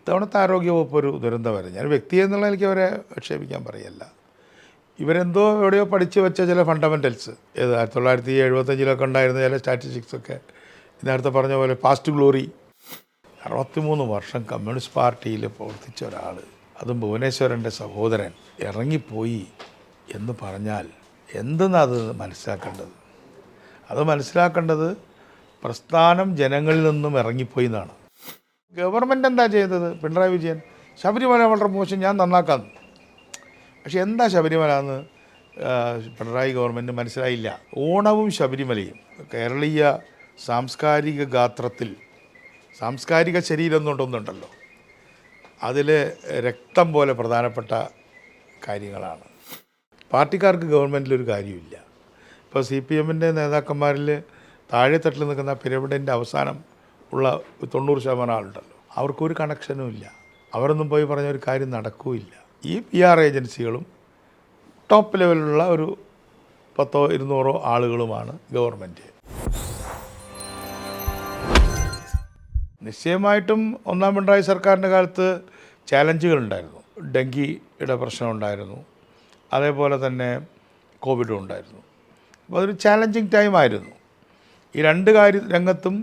ഇത്തവണത്തെ ആരോഗ്യവകുപ്പ് ഒരു ദുരന്തമായിരുന്നു. ഞാൻ വ്യക്തി എന്നുള്ള എനിക്ക് അവരെ ആക്ഷേപിക്കാൻ പറയല്ല. ഇവരെന്തോ എവിടെയോ പഠിച്ചു വെച്ച ചില ഫണ്ടമെൻ്റൽസ് 1975 ഉണ്ടായിരുന്ന ചില സ്റ്റാറ്റിസ്റ്റിക്സൊക്കെ നേരത്തെ പറഞ്ഞ പോലെ പാസ്റ്റ് ഗ്ലോറി. 63 വർഷം കമ്മ്യൂണിസ്റ്റ് പാർട്ടിയിൽ പ്രവർത്തിച്ച ഒരാൾ, അതും ഭുവനേശ്വരൻ്റെ സഹോദരൻ ഇറങ്ങിപ്പോയി എന്ന് പറഞ്ഞാൽ എന്തെന്നാണ് അത് മനസ്സിലാക്കേണ്ടത്? അത് മനസ്സിലാക്കേണ്ടത് പ്രസ്ഥാനം ജനങ്ങളിൽ നിന്നും ഇറങ്ങിപ്പോയി എന്നാണ്. ഗവൺമെൻറ് എന്താ ചെയ്തത്? പിണറായി വിജയൻ ശബരിമല വളരെ മോശം, ഞാൻ നന്നാക്കാമെന്ന്. പക്ഷെ എന്താ ശബരിമല എന്ന് പിണറായി ഗവൺമെൻറ് മനസ്സിലായില്ല. ഓണവും ശബരിമലയും കേരളീയ സാംസ്കാരിക ഗാത്രത്തിൽ സാംസ്കാരിക ശരീരം എന്നുണ്ടൊന്നുണ്ടല്ലോ, അതിൽ രക്തം പോലെ പ്രധാനപ്പെട്ട കാര്യങ്ങളാണ്. പാർട്ടിക്കാർക്ക് ഗവൺമെൻറ്റിലൊരു കാര്യമില്ല. ഇപ്പോൾ CPM-ൻ്റെ നേതാക്കന്മാരിൽ താഴെത്തട്ടിൽ നിൽക്കുന്ന പിരമിഡിൻ്റെ അവസാനം ഉള്ള 90% ആളുണ്ടല്ലോ, അവർക്കൊരു കണക്ഷനും ഇല്ല. അവരൊന്നും പോയി പറഞ്ഞ ഒരു കാര്യം നടക്കുകയില്ല. ഈ PR ഏജൻസികളും ടോപ്പ് ലെവലിലുള്ള ഒരു 100-200 ആളുകളുമാണ് ഗവൺമെൻറ്. നിശ്ചയമായിട്ടും ഒന്നാം പിണറായി സർക്കാരിൻ്റെ കാലത്ത് ചാലഞ്ചുകളുണ്ടായിരുന്നു. ഡെങ്കിയുടെ പ്രശ്നമുണ്ടായിരുന്നു, അതേപോലെ തന്നെ കോവിഡും ഉണ്ടായിരുന്നു. അപ്പോൾ അതൊരു ചാലഞ്ചിങ് ടൈമായിരുന്നു. ഈ രണ്ട് രംഗത്തും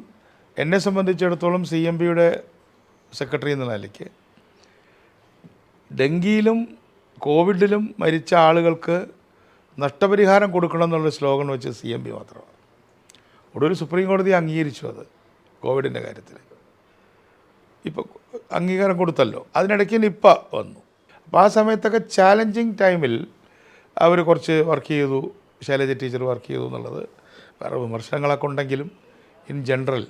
എന്നെ സംബന്ധിച്ചിടത്തോളം CMB-യുടെ സെക്രട്ടറി എന്ന നിലയ്ക്ക് ഡെങ്കിയിലും കോവിഡിലും മരിച്ച ആളുകൾക്ക് നഷ്ടപരിഹാരം കൊടുക്കണം എന്നുള്ള സ്ലോഗൻ വെച്ച് CMB മാത്രമാണ്. ഒടുവിൽ സുപ്രീം കോടതി അംഗീകരിച്ചു അത് കോവിഡിൻ്റെ കാര്യത്തിൽ. ഇപ്പോൾ അംഗീകാരം കൊടുത്തല്ലോ. അതിനിടയ്ക്ക് നിപ്പ വന്നു. അപ്പോൾ ആ സമയത്തൊക്കെ ചാലഞ്ചിങ് ടൈമിൽ അവർ കുറച്ച് വർക്ക് ചെയ്തു, ശൈലജ ടീച്ചർ വർക്ക് ചെയ്തു എന്നുള്ളത് വേറെ വിമർശനങ്ങളൊക്കെ ഉണ്ടെങ്കിലും ഇൻ ജനറൽ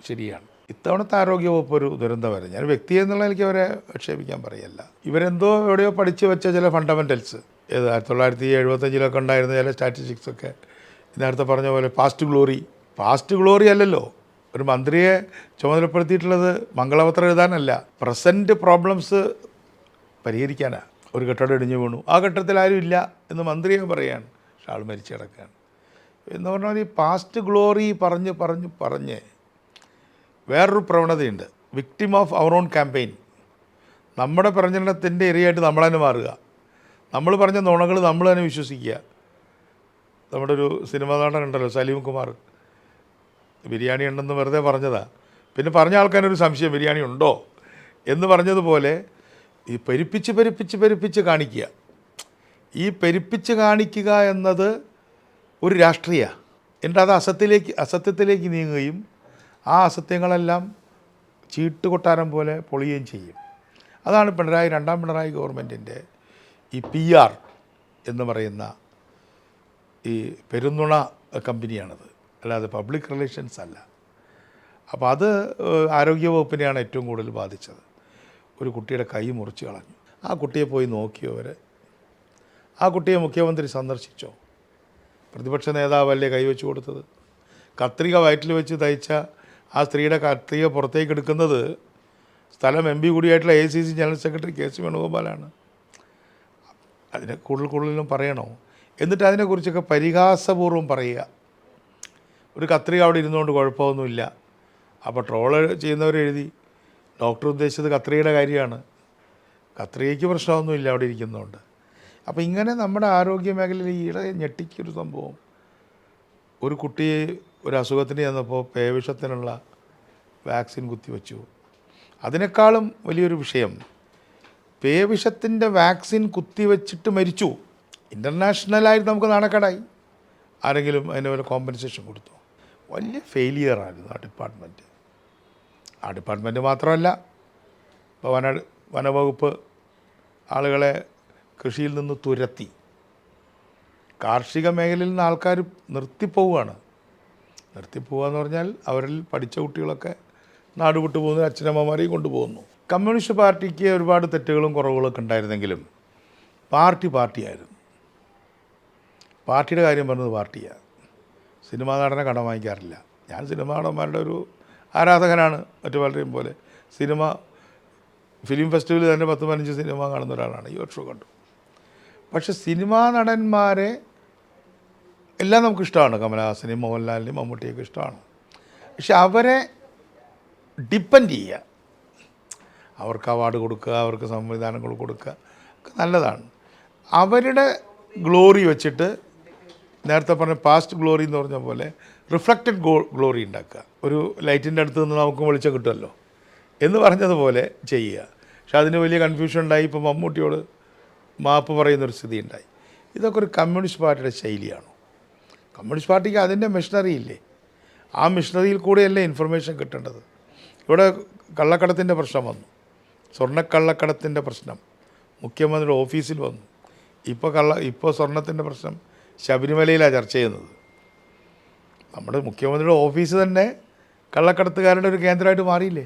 ശരിയാണ്. ഇത്തവണത്തെ ആരോഗ്യവകുപ്പ് ഒരു ദുരന്തമായിരുന്നു. ഞാൻ വ്യക്തി എന്നുള്ള എനിക്ക് അവരെ ആക്ഷേപിക്കാൻ പറയല്ല. ഇവരെന്തോ എവിടെയോ പഠിച്ചു വെച്ച ചില ഫണ്ടമെൻ്റൽസ് 1975 ഉണ്ടായിരുന്ന ചില സ്റ്റാറ്റിസ്റ്റിക്സൊക്കെ നേരത്തെ പറഞ്ഞ പോലെ പാസ്റ്റ് ഗ്ലോറി അല്ലല്ലോ. ഒരു മന്ത്രിയെ ചുമതലപ്പെടുത്തിയിട്ടുള്ളത് മംഗളപത്രം എഴുതാനല്ല, പ്രസൻറ്റ് പ്രോബ്ലംസ് പരിഹരിക്കാനാണ്. ഒരു കെട്ടിടം ഇടിഞ്ഞു വീണു, ആ ഘട്ടത്തിൽ ആരും ഇല്ല എന്ന് മന്ത്രിയെ പറയുകയാണ്, പക്ഷെ ആൾ മരിച്ചു കിടക്കുകയാണ് എന്ന് പറഞ്ഞാൽ ഈ പാസ്റ്റ് ഗ്ലോറി പറഞ്ഞ് വേറൊരു പ്രവണതയുണ്ട്, victim of our own campaign. നമ്മുടെ പ്രചരണത്തിൻ്റെ ഇരയായിട്ട് നമ്മൾ തന്നെ മാറുക, നമ്മൾ പറഞ്ഞ നുണകൾ നമ്മൾ തന്നെ വിശ്വസിക്കുക. നമ്മുടെ ഒരു സിനിമാ നടൻ ഉണ്ടല്ലോ, സലീം കുമാർ, ബിരിയാണി ഉണ്ടെന്ന് വെറുതെ പറഞ്ഞതാണ്, പിന്നെ പറഞ്ഞ ആൾക്കാരൊരു സംശയം ബിരിയാണി ഉണ്ടോ എന്ന് പറഞ്ഞതുപോലെ ഈ പെരുപ്പിച്ച് കാണിക്കുക. ഈ പെരുപ്പിച്ച് കാണിക്കുക എന്നത് ഒരു രാഷ്ട്രീയ, എന്നിട്ട് അത് അസത്യത്തിലേക്ക് നീങ്ങുകയും ആ അസത്യങ്ങളെല്ലാം ചീട്ടുകൊട്ടാരം പോലെ പൊളിയുകയും ചെയ്യും. അതാണ് രണ്ടാം പിണറായി ഗവൺമെൻറ്റിൻ്റെ ഈ PR എന്ന് പറയുന്ന ഈ പെരുന്നുണ കമ്പനിയാണത്, അല്ലാതെ പബ്ലിക് റിലേഷൻസ് അല്ല. അപ്പോൾ അത് ആരോഗ്യവകുപ്പിനെയാണ് ഏറ്റവും കൂടുതൽ ബാധിച്ചത്. ഒരു കുട്ടിയുടെ കൈ മുറിച്ച് കളഞ്ഞു. ആ കുട്ടിയെ പോയി നോക്കിയോ അവർ? ആ കുട്ടിയെ മുഖ്യമന്ത്രി സന്ദർശിച്ചോ? പ്രതിപക്ഷ നേതാവല്ലേ കൈവച്ച് കൊടുത്തത്? കത്രിക വയറ്റിൽ വെച്ച് തയ്ച്ച ആ സ്ത്രീയുടെ കത്രിക പുറത്തേക്ക് എടുക്കുന്നത് സ്ഥലം MP കൂടിയായിട്ടുള്ള AICC general secretary KC വേണുഗോപാലാണ്. അതിനെ കൂടുതലും പറയണോ? എന്നിട്ട് അതിനെക്കുറിച്ചൊക്കെ പരിഹാസപൂർവ്വം പറയുക. ഒരു കത്രിക അവിടെ ഇരുന്നുകൊണ്ട് കുഴപ്പമൊന്നുമില്ല. അപ്പോൾ ട്രോള് ചെയ്യുന്നവരെഴുതി ഡോക്ടർ ഉദ്ദേശിച്ചത് കത്രികയുടെ കാര്യമാണ്, കത്രികയ്ക്ക് പ്രശ്നമൊന്നുമില്ല അവിടെ ഇരിക്കുന്നതുകൊണ്ട്. അപ്പോൾ ഇങ്ങനെ നമ്മുടെ ആരോഗ്യ മേഖലയിൽ ഈയിടെ ഞെട്ടിക്കൊരു സംഭവം, ഒരു കുട്ടിയെ ഒരു അസുഖത്തിന് ചെന്നപ്പോൾ പേവിഷത്തിനുള്ള വാക്സിൻ കുത്തിവെച്ചു. അതിനേക്കാളും വലിയൊരു വിഷയം, പേവിഷത്തിൻ്റെ വാക്സിൻ കുത്തിവെച്ചിട്ട് മരിച്ചു. ഇൻ്റർനാഷണലായിട്ട് നമുക്ക് നാണക്കേടായി. ആരെങ്കിലും അതിന് വല്ല കോമ്പൻസേഷൻ കൊടുത്തു? വലിയ ഫെയിലിയറായിരുന്നു ആ ഡിപ്പാർട്ട്മെൻറ്റ് മാത്രമല്ല, ഇപ്പോൾ വനവകുപ്പ് ആളുകളെ കൃഷിയിൽ നിന്ന് തുരത്തി. കാർഷിക മേഖലയിൽ നിന്ന് ആൾക്കാർ നിർത്തിപ്പോവുകയെന്ന് പറഞ്ഞാൽ അവരിൽ പഠിച്ച കുട്ടികളൊക്കെ നാട് വിട്ടു പോകുന്നു, അച്ഛനമ്മമാരെയും കൊണ്ടുപോകുന്നു. കമ്മ്യൂണിസ്റ്റ് പാർട്ടിക്ക് ഒരുപാട് തെറ്റുകളും കുറവുകളൊക്കെ ഉണ്ടായിരുന്നെങ്കിലും പാർട്ടിയായിരുന്നു. പാർട്ടിയുടെ കാര്യം പറഞ്ഞത് പാർട്ടിയാണ്. സിനിമാ നടനെ കടം വാങ്ങിക്കാറില്ല. ഞാൻ സിനിമാ നടന്മാരുടെ ഒരു ആരാധകനാണ്, മറ്റു പലരെയും പോലെ. ഫിലിം ഫെസ്റ്റിവലിൽ തന്നെ 10-15 സിനിമ കാണുന്ന ഒരാളാണ്. ഈ വർഷം കണ്ടു. പക്ഷെ സിനിമാ നടന്മാരെ എല്ലാം നമുക്കിഷ്ടമാണ്, കമലഹാസനെയും മോഹൻലാലിനെയും മമ്മൂട്ടിയൊക്കെ ഇഷ്ടമാണ്. പക്ഷെ അവരെ ഡിപ്പെൻഡ് ചെയ്യുക, അവർക്ക് അവാർഡ് കൊടുക്കുക, അവർക്ക് സംവിധാനങ്ങൾ കൊടുക്കുക ഒക്കെ നല്ലതാണ്. അവരുടെ ഗ്ലോറി വെച്ചിട്ട് നേരത്തെ പറഞ്ഞ പാസ്റ്റ് ഗ്ലോറി എന്ന് പറഞ്ഞ പോലെ റിഫ്ലക്റ്റഡ് ഗ്ലോറി ഉണ്ടാക്കുക. ഒരു ലൈറ്റിൻ്റെ അടുത്ത് നിന്ന് നമുക്ക് വെളിച്ചം കിട്ടുമല്ലോ എന്ന് പറഞ്ഞതുപോലെ ചെയ്യുക. പക്ഷെ അതിന് വലിയ കൺഫ്യൂഷൻ ഉണ്ടായി. ഇപ്പോൾ മമ്മൂട്ടിയോട് മാപ്പ് പറയുന്നൊരു സ്ഥിതി ഉണ്ടായി. ഇതൊക്കെ ഒരു കമ്മ്യൂണിസ്റ്റ് പാർട്ടിയുടെ ശൈലിയാണോ? കമ്മ്യൂണിസ്റ്റ് പാർട്ടിക്ക് അതിൻ്റെ മെഷീനറി ഇല്ലേ? ആ മെഷീനറിയിൽ കൂടെയല്ലേ ഇൻഫർമേഷൻ കിട്ടേണ്ടത്? ഇവിടെ കള്ളക്കടത്തിൻ്റെ പ്രശ്നം വന്നു, സ്വർണ്ണക്കള്ളക്കടത്തിൻ്റെ പ്രശ്നം മുഖ്യമന്ത്രിയുടെ ഓഫീസിൽ വന്നു. ഇപ്പോൾ സ്വർണത്തിൻ്റെ പ്രശ്നം ശബരിമലയിലാണ് ചർച്ച ചെയ്യുന്നത്. നമ്മുടെ മുഖ്യമന്ത്രിയുടെ ഓഫീസ് തന്നെ കള്ളക്കടത്തുകാരുടെ ഒരു കേന്ദ്രമായിട്ട് മാറിയില്ലേ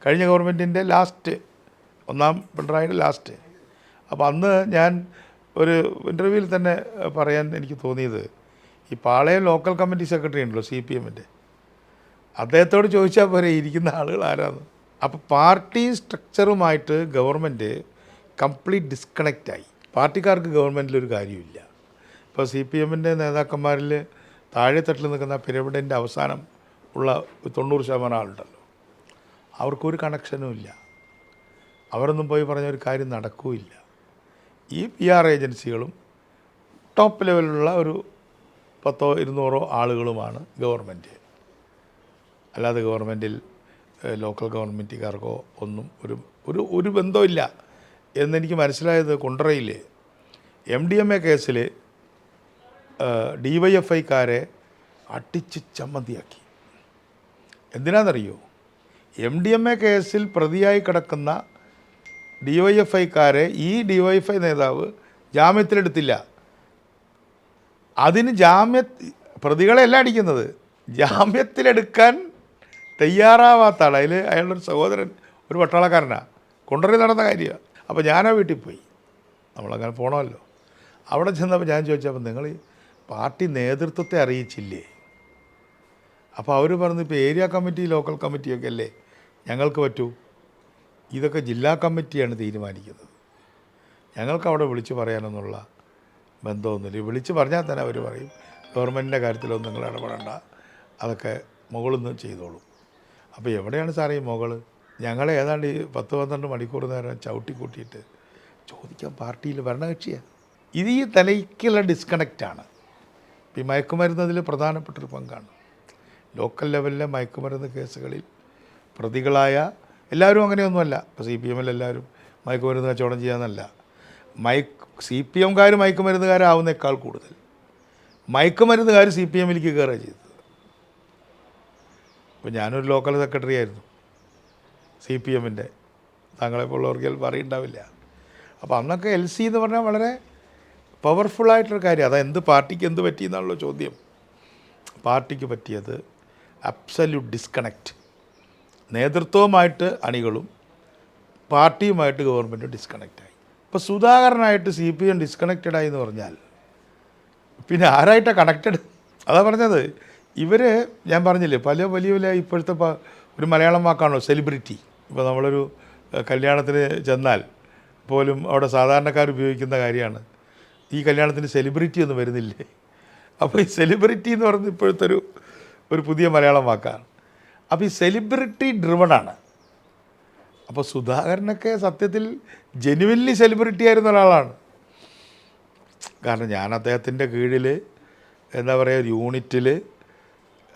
കഴിഞ്ഞ ഗവൺമെൻറ്റിൻ്റെ ലാസ്റ്റ്, ഒന്നാം പിണറായിയുടെ ലാസ്റ്റ്. അപ്പോൾ അന്ന് ഞാൻ ഒരു ഇൻ്റർവ്യൂവിൽ തന്നെ പറയാൻ എനിക്ക് തോന്നിയത്, ഈ പാളയം ലോക്കൽ കമ്മിറ്റി സെക്രട്ടറി ഉണ്ടല്ലോ CPM-ൻ്റെ, അദ്ദേഹത്തോട് ചോദിച്ചാൽ പോരെ ഇരിക്കുന്ന ആളുകൾ ആരാന്ന്. അപ്പോൾ പാർട്ടി സ്ട്രക്ചറുമായിട്ട് ഗവൺമെൻറ് കംപ്ലീറ്റ് ഡിസ്കണക്റ്റായി. പാർട്ടിക്കാർക്ക് ഗവൺമെൻറ്റിലൊരു കാര്യമില്ല. ഇപ്പോൾ CPM-ൻ്റെ നേതാക്കന്മാരിൽ താഴെത്തട്ടിൽ നിൽക്കുന്ന പിരമിഡിൻ്റെ അവസാനം ഉള്ള 90% ആളുണ്ടല്ലോ, അവർക്കൊരു കണക്ഷനും ഇല്ല. അവരൊന്നും പോയി പറഞ്ഞ ഒരു കാര്യം നടക്കുകയില്ല. ഈ PR ഏജൻസികളും ടോപ്പ് ലെവലിലുള്ള ഒരു 100-200 ആളുകളുമാണ് ഗവൺമെൻറ്. അല്ലാതെ ഗവൺമെൻറ്റിൽ ലോക്കൽ ഗവൺമെൻറ്റുകാർക്കോ ഒന്നും ഒരു ബന്ധമില്ല എന്നെനിക്ക് മനസ്സിലായത് കുണ്ടറയിൽ MDMA കേസിൽ DYFI-ക്കാരെ അടിച്ച് ചമ്മന്തിയാക്കി. എന്തിനാണെന്നറിയോ? MDMA കേസിൽ പ്രതിയായി കിടക്കുന്ന DYFI-ക്കാരെ ഈ DYFI നേതാവ് ജാമ്യത്തിലെടുത്തില്ല. അതിന് പ്രതികളെല്ലാം അടിക്കുന്നത്, ജാമ്യത്തിലെടുക്കാൻ തയ്യാറാവാത്ത ആൾ. അതിൽ അയാളുടെ ഒരു സഹോദരൻ ഒരു പട്ടാളക്കാരനാണ്, കൊണ്ടുവരി നടന്ന കാര്യമാണ്. അപ്പോൾ ഞാനാ വീട്ടിൽ പോയി, നമ്മളങ്ങനെ പോകണമല്ലോ. അവിടെ ചെന്നപ്പോൾ ഞാൻ ചോദിച്ചപ്പോൾ നിങ്ങൾ പാർട്ടി നേതൃത്വത്തെ അറിയിച്ചില്ലേ? അപ്പോൾ അവർ പറഞ്ഞു, ഇപ്പോൾ ഏരിയ കമ്മിറ്റി ലോക്കൽ കമ്മിറ്റിയൊക്കെ അല്ലേ ഞങ്ങൾക്ക് പറ്റൂ, ഇതൊക്കെ ജില്ലാ കമ്മിറ്റിയാണ് തീരുമാനിക്കുന്നത്, ഞങ്ങൾക്ക് അവിടെ വിളിച്ച് പറയാനൊന്നുള്ള ബന്ധമൊന്നുമില്ല. വിളിച്ച് പറഞ്ഞാൽ തന്നെ അവർ പറയും ഗവൺമെൻറ്റിൻ്റെ കാര്യത്തിലൊന്നും നിങ്ങൾ ഇടപെടേണ്ട, അതൊക്കെ മുകളിൽ നിന്ന് ചെയ്തോളൂ. അപ്പോൾ എവിടെയാണ് സാറേ ഈ മുകൾ? ഞങ്ങളെ ഏതാണ്ട് 10-12 മണിക്കൂർ നേരം ചവിട്ടിക്കൂട്ടിയിട്ട് ചോദിക്കാൻ പാർട്ടിയിൽ ഭരണകക്ഷിയാണ്. ഇത് ഈ തലയ്ക്കുള്ള ഡിസ്കണക്റ്റാണ്. ഈ മയക്കുമരുന്നതിൽ പ്രധാനപ്പെട്ടൊരു പങ്കാണ്. ലോക്കൽ ലെവലിലെ മയക്കുമരുന്ന് കേസുകളിൽ പ്രതികളായ എല്ലാവരും അങ്ങനെയൊന്നുമല്ല. ഇപ്പോൾ CPM-ൽ എല്ലാവരും മയക്കുമരുന്ന് കച്ചവടം ചെയ്യാമെന്നല്ല. CPM-കാർ മയക്കുമരുന്നുകാരാവുന്നേക്കാൾ കൂടുതൽ മയക്കുമരുന്നുകാർ CPM-ലേക്ക് കയറുക ചെയ്തത്. ഇപ്പോൾ ഞാനൊരു ലോക്കൽ സെക്രട്ടറി ആയിരുന്നു CPM-ൻ്റെ, താങ്കളെപ്പോലുള്ളവർക്ക് ചിലപ്പോൾ അറിയുണ്ടാവില്ല. അപ്പോൾ അന്നൊക്കെ LC എന്ന് പറഞ്ഞാൽ വളരെ പവർഫുള്ളായിട്ടൊരു കാര്യം. അതെന്ത് പാർട്ടിക്ക് എന്ത് പറ്റിയെന്നാണല്ലോ ചോദ്യം. പാർട്ടിക്ക് പറ്റിയത് അബ്സല്യൂട്ട് ഡിസ്കണക്റ്റ്. നേതൃത്വവുമായിട്ട് അണികളും പാർട്ടിയുമായിട്ട് ഗവൺമെൻറ് ഡിസ്കണക്റ്റായി. ഇപ്പോൾ സുധാകരനായിട്ട് CPM ഡിസ്കണക്റ്റഡായി എന്ന് പറഞ്ഞാൽ പിന്നെ ആരായിട്ടാണ് കണക്റ്റഡ്? അതാ പറഞ്ഞത്. ഞാൻ പറഞ്ഞില്ലേ, വലിയ ഇപ്പോഴത്തെ ഒരു മലയാളം വാക്കാണല്ലോ സെലിബ്രിറ്റി. ഇപ്പോൾ നമ്മളൊരു കല്യാണത്തിന് ചെന്നാൽ പോലും അവിടെ സാധാരണക്കാർ ഉപയോഗിക്കുന്ന കാര്യമാണ്, ഈ കല്യാണത്തിന് സെലിബ്രിറ്റി ഒന്നും വരുന്നില്ലേ? അപ്പോൾ ഈ സെലിബ്രിറ്റി എന്ന് പറയുന്നത് ഇപ്പോഴത്തെ ഒരു പുതിയ മലയാളം വാക്കാണ്. അപ്പോൾ ഈ സെലിബ്രിറ്റി ഡ്രിവണാണ്. അപ്പോൾ സുധാകരനൊക്കെ സത്യത്തിൽ ജെനുവിൻലി സെലിബ്രിറ്റി ആയിരുന്ന ഒരാളാണ്. കാരണം ഞാൻ അദ്ദേഹത്തിൻ്റെ കീഴിൽ എന്താ പറയുക, യൂണിറ്റിൽ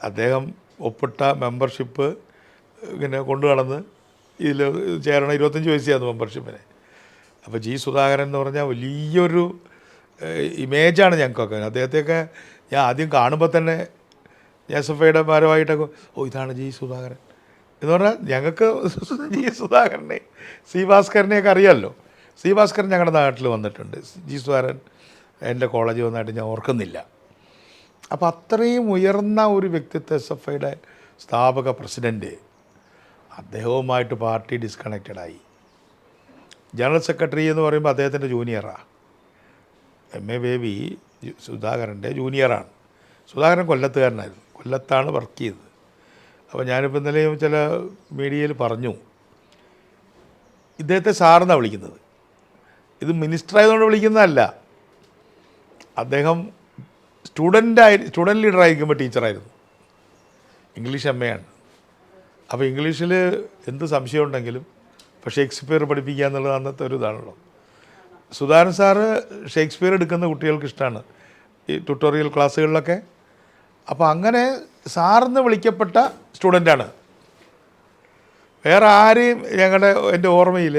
അദ്ദേഹം ഒപ്പിട്ട മെമ്പർഷിപ്പ് ഇങ്ങനെ കൊണ്ടു നടന്ന് ഇതിൽ ചേരണം. 25 വയസ്സായിരുന്നു മെമ്പർഷിപ്പിന്. അപ്പോൾ സുധാകരൻ എന്ന് പറഞ്ഞാൽ വലിയൊരു ഇമേജാണ് ഞങ്ങൾക്കൊക്കെ. അദ്ദേഹത്തെയൊക്കെ ഞാൻ ആദ്യം കാണുമ്പോൾ തന്നെ SFIയുടെ ഭാരമായിട്ടൊക്കെ ഇതാണ് സുധാകരൻ എന്ന് പറഞ്ഞാൽ ഞങ്ങൾക്ക് സുധാകരനെ ഭാസ്കരനെയൊക്കെ അറിയാമല്ലോ. ഭാസ്കരൻ ഞങ്ങളുടെ നാട്ടിൽ വന്നിട്ടുണ്ട്. സുധാകരൻ എൻ്റെ കോളേജിൽ വന്നതായിട്ട് ഞാൻ ഓർക്കുന്നില്ല. അപ്പോൾ അത്രയും ഉയർന്ന ഒരു വ്യക്തിത്വം SFIയുടെ സ്ഥാപക പ്രസിഡൻറ്റ്, അദ്ദേഹവുമായിട്ട് പാർട്ടി ഡിസ്കണക്റ്റഡായി. ജനറൽ സെക്രട്ടറി എന്ന് പറയുമ്പോൾ അദ്ദേഹത്തിൻ്റെ ജൂനിയറാണ്. MA ബേബി സുധാകരൻ്റെ ജൂനിയറാണ്. സുധാകരൻ കൊല്ലത്തുകാരനായിരുന്നു, കൊല്ലത്താണ് വർക്ക് ചെയ്തത്. അപ്പോൾ ഞാനിപ്പോൾ ഇന്നലെയും ചില മീഡിയയിൽ പറഞ്ഞു, ഇദ്ദേഹത്തെ സാറെന്നാണ് വിളിക്കുന്നത്. ഇത് മിനിസ്റ്ററായതുകൊണ്ട് വിളിക്കുന്നതല്ല. അദ്ദേഹം സ്റ്റുഡൻറ്റ് ലീഡറായിരിക്കുമ്പോൾ ടീച്ചറായിരുന്നു, ഇംഗ്ലീഷ് MA ആണ്. അപ്പോൾ ഇംഗ്ലീഷിൽ എന്ത് സംശയം ഉണ്ടെങ്കിലും ഇപ്പോൾ ഷേക്സ്പിയർ പഠിപ്പിക്കുക എന്നുള്ളത് അന്നത്തെ ഒരു ഇതാണല്ലോ. സുധാകരൻ സാറ് ഷേക്സ്പിയർ എടുക്കുന്ന കുട്ടികൾക്ക് ഇഷ്ടമാണ് ഈ ട്യൂട്ടോറിയൽ ക്ലാസ്സുകളിലൊക്കെ. അപ്പോൾ അങ്ങനെ സാറിന്ന് വിളിക്കപ്പെട്ട സ്റ്റുഡൻ്റാണ്. വേറെ ആരെയും എൻ്റെ ഓർമ്മയിൽ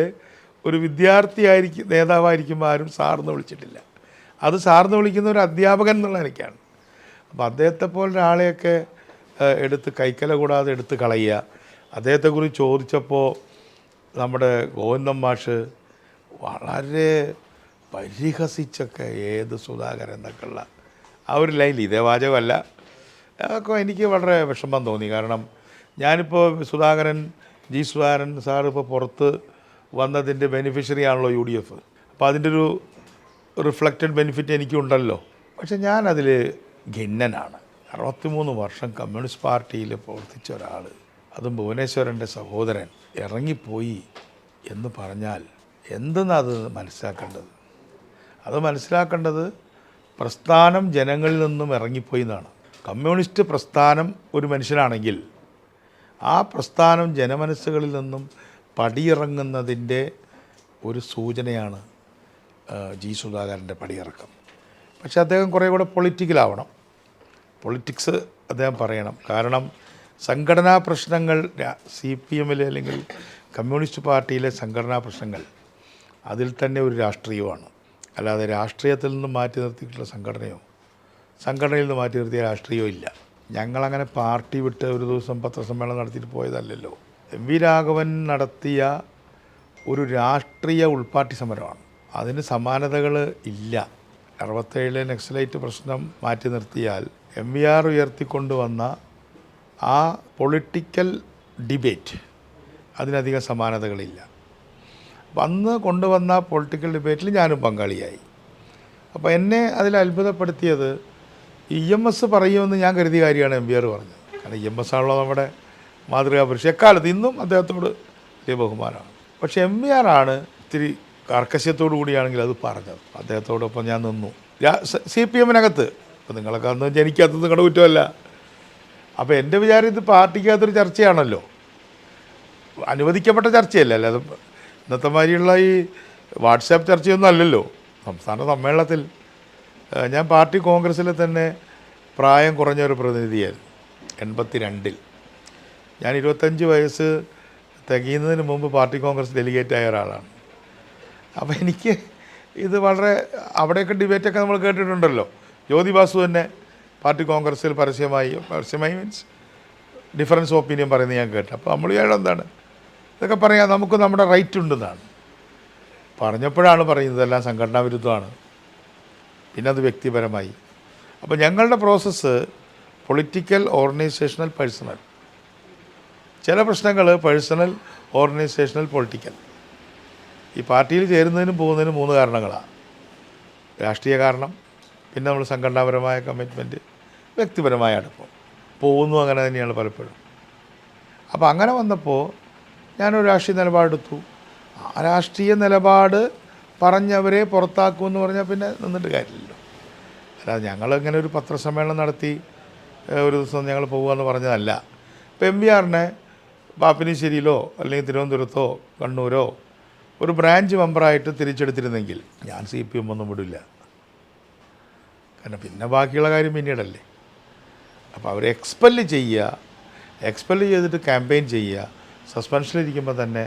ഒരു വിദ്യാർത്ഥിയായിരിക്കും നേതാവായിരിക്കുമ്പോൾ ആരും സാറിന്ന് വിളിച്ചിട്ടില്ല. അത് സാറിന്ന് വിളിക്കുന്ന ഒരു അധ്യാപകൻ എന്നുള്ള എനിക്കാണ്. അപ്പോൾ അദ്ദേഹത്തെ പോലെ ഒരാളെയൊക്കെ എടുത്ത് കൈക്കല കൂടാതെ എടുത്ത് കളയുക. അദ്ദേഹത്തെക്കുറിച്ച് ചോദിച്ചപ്പോൾ നമ്മുടെ ഗോവിന്ദൻ മാഷ് വളരെ പരിഹസിച്ചൊക്കെ ഏത് സുധാകരൻ എന്നൊക്കെയുള്ള ആ ഒരു ലൈനിൽ, ഇതേ വാചകമല്ല, അതൊക്കെ എനിക്ക് വളരെ വിഷമം തോന്നി. കാരണം ഞാനിപ്പോൾ സുധാകരൻ സാർ ഇപ്പോൾ പുറത്ത് വന്നതിൻ്റെ ബെനിഫിഷ്യറി ആണല്ലോ UDF. അപ്പോൾ അതിൻ്റെ ഒരു റിഫ്ലക്റ്റഡ് ബെനിഫിറ്റ് എനിക്കുണ്ടല്ലോ. പക്ഷെ ഞാനതിൽ ഖിന്നനാണ്. 63 വർഷം കമ്മ്യൂണിസ്റ്റ് പാർട്ടിയിൽ പ്രവർത്തിച്ച ഒരാൾ, അതും ഭുവനേശ്വരൻ്റെ സഹോദരൻ ഇറങ്ങിപ്പോയി എന്ന് പറഞ്ഞാൽ എന്തെന്നത് മനസ്സിലാക്കേണ്ടത്? അത് മനസ്സിലാക്കേണ്ടത് പ്രസ്ഥാനം ജനങ്ങളിൽ നിന്നും ഇറങ്ങിപ്പോയി എന്നാണ്. കമ്മ്യൂണിസ്റ്റ് പ്രസ്ഥാനം ഒരു മനുഷ്യനാണെങ്കിൽ ആ പ്രസ്ഥാനം ജനമനസ്സുകളിൽ നിന്നും പടിയിറങ്ങുന്നതിൻ്റെ ഒരു സൂചനയാണ് സുധാകരൻ്റെ പടിയിറക്കം. പക്ഷേ അദ്ദേഹം കുറേ കൂടെ പൊളിറ്റിക്കലാവണം. പൊളിറ്റിക്സ് അദ്ദേഹം പറയണം. കാരണം സംഘടനാ പ്രശ്നങ്ങൾ CPM അല്ലെങ്കിൽ കമ്മ്യൂണിസ്റ്റ് പാർട്ടിയിലെ സംഘടനാ പ്രശ്നങ്ങൾ അതിൽ തന്നെ ഒരു രാഷ്ട്രീയമാണ്. അല്ലാതെ രാഷ്ട്രീയത്തിൽ നിന്ന് മാറ്റി നിർത്തിയിട്ടുള്ള സംഘടനയിൽ നിന്ന് മാറ്റി നിർത്തിയ രാഷ്ട്രീയമോ ഇല്ല. ഞങ്ങളങ്ങനെ പാർട്ടി വിട്ട് ഒരു ദിവസം പത്രസമ്മേളനം നടത്തിയിട്ട് പോയതല്ലല്ലോ. MV രാഘവൻ നടത്തിയ ഒരു രാഷ്ട്രീയ ഉൾപാർട്ടി സമരമാണ്. അതിന് സമാനതകൾ ഇല്ല. 67 നക്സലൈറ്റ് പ്രശ്നം മാറ്റി നിർത്തിയാൽ MVR ഉയർത്തിക്കൊണ്ടുവന്ന ആ പൊളിറ്റിക്കൽ ഡിബേറ്റ് അതിനധികം സമാനതകളില്ല. അപ്പം അന്ന് കൊണ്ടുവന്ന പൊളിറ്റിക്കൽ ഡിബേറ്റിൽ ഞാനും പങ്കാളിയായി. അപ്പോൾ എന്നെ അതിൽ അത്ഭുതപ്പെടുത്തിയത് EMS പറയുമെന്ന് ഞാൻ കരുതിയ കാര്യമാണ് MVR പറഞ്ഞത്. കാരണം EMS ആണല്ലോ നമ്മുടെ മാതൃകാ പുരുഷൻ. എക്കാലത്ത് ഇന്നും അദ്ദേഹത്തോട് വലിയ ബഹുമാനമാണ്. പക്ഷേ MVR ആണ് ഇത്തിരി കാർക്കശ്യത്തോടു കൂടിയാണെങ്കിൽ അത് പറഞ്ഞത്. അദ്ദേഹത്തോടൊപ്പം ഞാൻ നിന്നു. CPM-നകത്ത് ഇപ്പം നിങ്ങളൊക്കെ അന്ന് ജനിക്കാത്തത് നിങ്ങളുടെ കുറ്റമല്ല. അപ്പോൾ എൻ്റെ വിചാരം ഇത് പാർട്ടിക്കകത്തൊരു ചർച്ചയാണല്ലോ, അനുവദിക്കപ്പെട്ട ചർച്ചയല്ല. അല്ലാതെ ഇന്നത്തെ മാതിരിയുള്ള ഈ വാട്സാപ്പ് ചർച്ചയൊന്നും അല്ലല്ലോ. സംസ്ഥാന സമ്മേളനത്തിൽ ഞാൻ പാർട്ടി കോൺഗ്രസ്സിൽ തന്നെ പ്രായം കുറഞ്ഞ ഒരു പ്രതിനിധിയായിരുന്നു. 82-ൽ ഞാൻ 25 വയസ്സ് തികയുന്നതിന് മുമ്പ് പാർട്ടി കോൺഗ്രസ് ഡെലിഗേറ്റായ ഒരാളാണ്. അപ്പോൾ എനിക്ക് ഇത് വളരെ അവിടെയൊക്കെ ഡിബേറ്റൊക്കെ നമ്മൾ കേട്ടിട്ടുണ്ടല്ലോ. ജ്യോതി ബാസു തന്നെ പാർട്ടി കോൺഗ്രസ്സിൽ പരസ്യമായി മീൻസ് ഡിഫറൻസ് ഒപ്പീനിയൻ പറയുന്നത് ഞാൻ കേട്ടു. അപ്പോൾ നമ്മൾ എന്താണ് ഇതൊക്കെ പറയാം, നമുക്ക് നമ്മുടെ റൈറ്റ് ഉണ്ടെന്നാണ് പറഞ്ഞപ്പോഴാണ് പറയുന്നത് എല്ലാം സംഘടനാ വിരുദ്ധമാണ്. പിന്നെ അത് വ്യക്തിപരമായി. അപ്പോൾ ഞങ്ങളുടെ പ്രോസസ്സ് പൊളിറ്റിക്കൽ, ഓർഗനൈസേഷണൽ, പേഴ്സണൽ. ചില പ്രശ്നങ്ങൾ പേഴ്സണൽ, ഓർഗനൈസേഷണൽ, പൊളിറ്റിക്കൽ. ഈ പാർട്ടിയിൽ ചേരുന്നതിനും പോകുന്നതിനും 3 കാരണങ്ങളാണ്. രാഷ്ട്രീയ കാരണം, പിന്നെ നമ്മൾ സംഘടനാപരമായ കമ്മിറ്റ്മെൻറ്റ്, വ്യക്തിപരമായ അടുപ്പം. പോകുന്നു അങ്ങനെ തന്നെയാണ് പലപ്പോഴും. അപ്പോൾ അങ്ങനെ വന്നപ്പോൾ ഞാനൊരു രാഷ്ട്രീയ നിലപാടെടുത്തു. ആ രാഷ്ട്രീയ നിലപാട് പറഞ്ഞവരെ പുറത്താക്കുമെന്ന് പറഞ്ഞാൽ പിന്നെ നിന്നിട്ട് കാര്യമില്ലല്ലോ. അല്ലാതെ ഞങ്ങളിങ്ങനെ ഒരു പത്രസമ്മേളനം നടത്തി ഒരു ദിവസം ഞങ്ങൾ പോകുകയെന്ന് പറഞ്ഞതല്ല. ഇപ്പോൾ MVRനെ പാപ്പിനിശ്ശേരിയിലോ അല്ലെങ്കിൽ തിരുവനന്തപുരത്തോ കണ്ണൂരോ ഒരു ബ്രാഞ്ച് മെമ്പറായിട്ട് തിരിച്ചെടുത്തിരുന്നെങ്കിൽ ഞാൻ CPM ഒന്നും വിടില്ല. കാരണം പിന്നെ ബാക്കിയുള്ള കാര്യം പിന്നീടല്ലേ. അപ്പോൾ അവരെ എക്സ്പെല്ല് ചെയ്തിട്ട് ക്യാമ്പയിൻ ചെയ്യുക. സസ്പെൻഷനിലിരിക്കുമ്പോൾ തന്നെ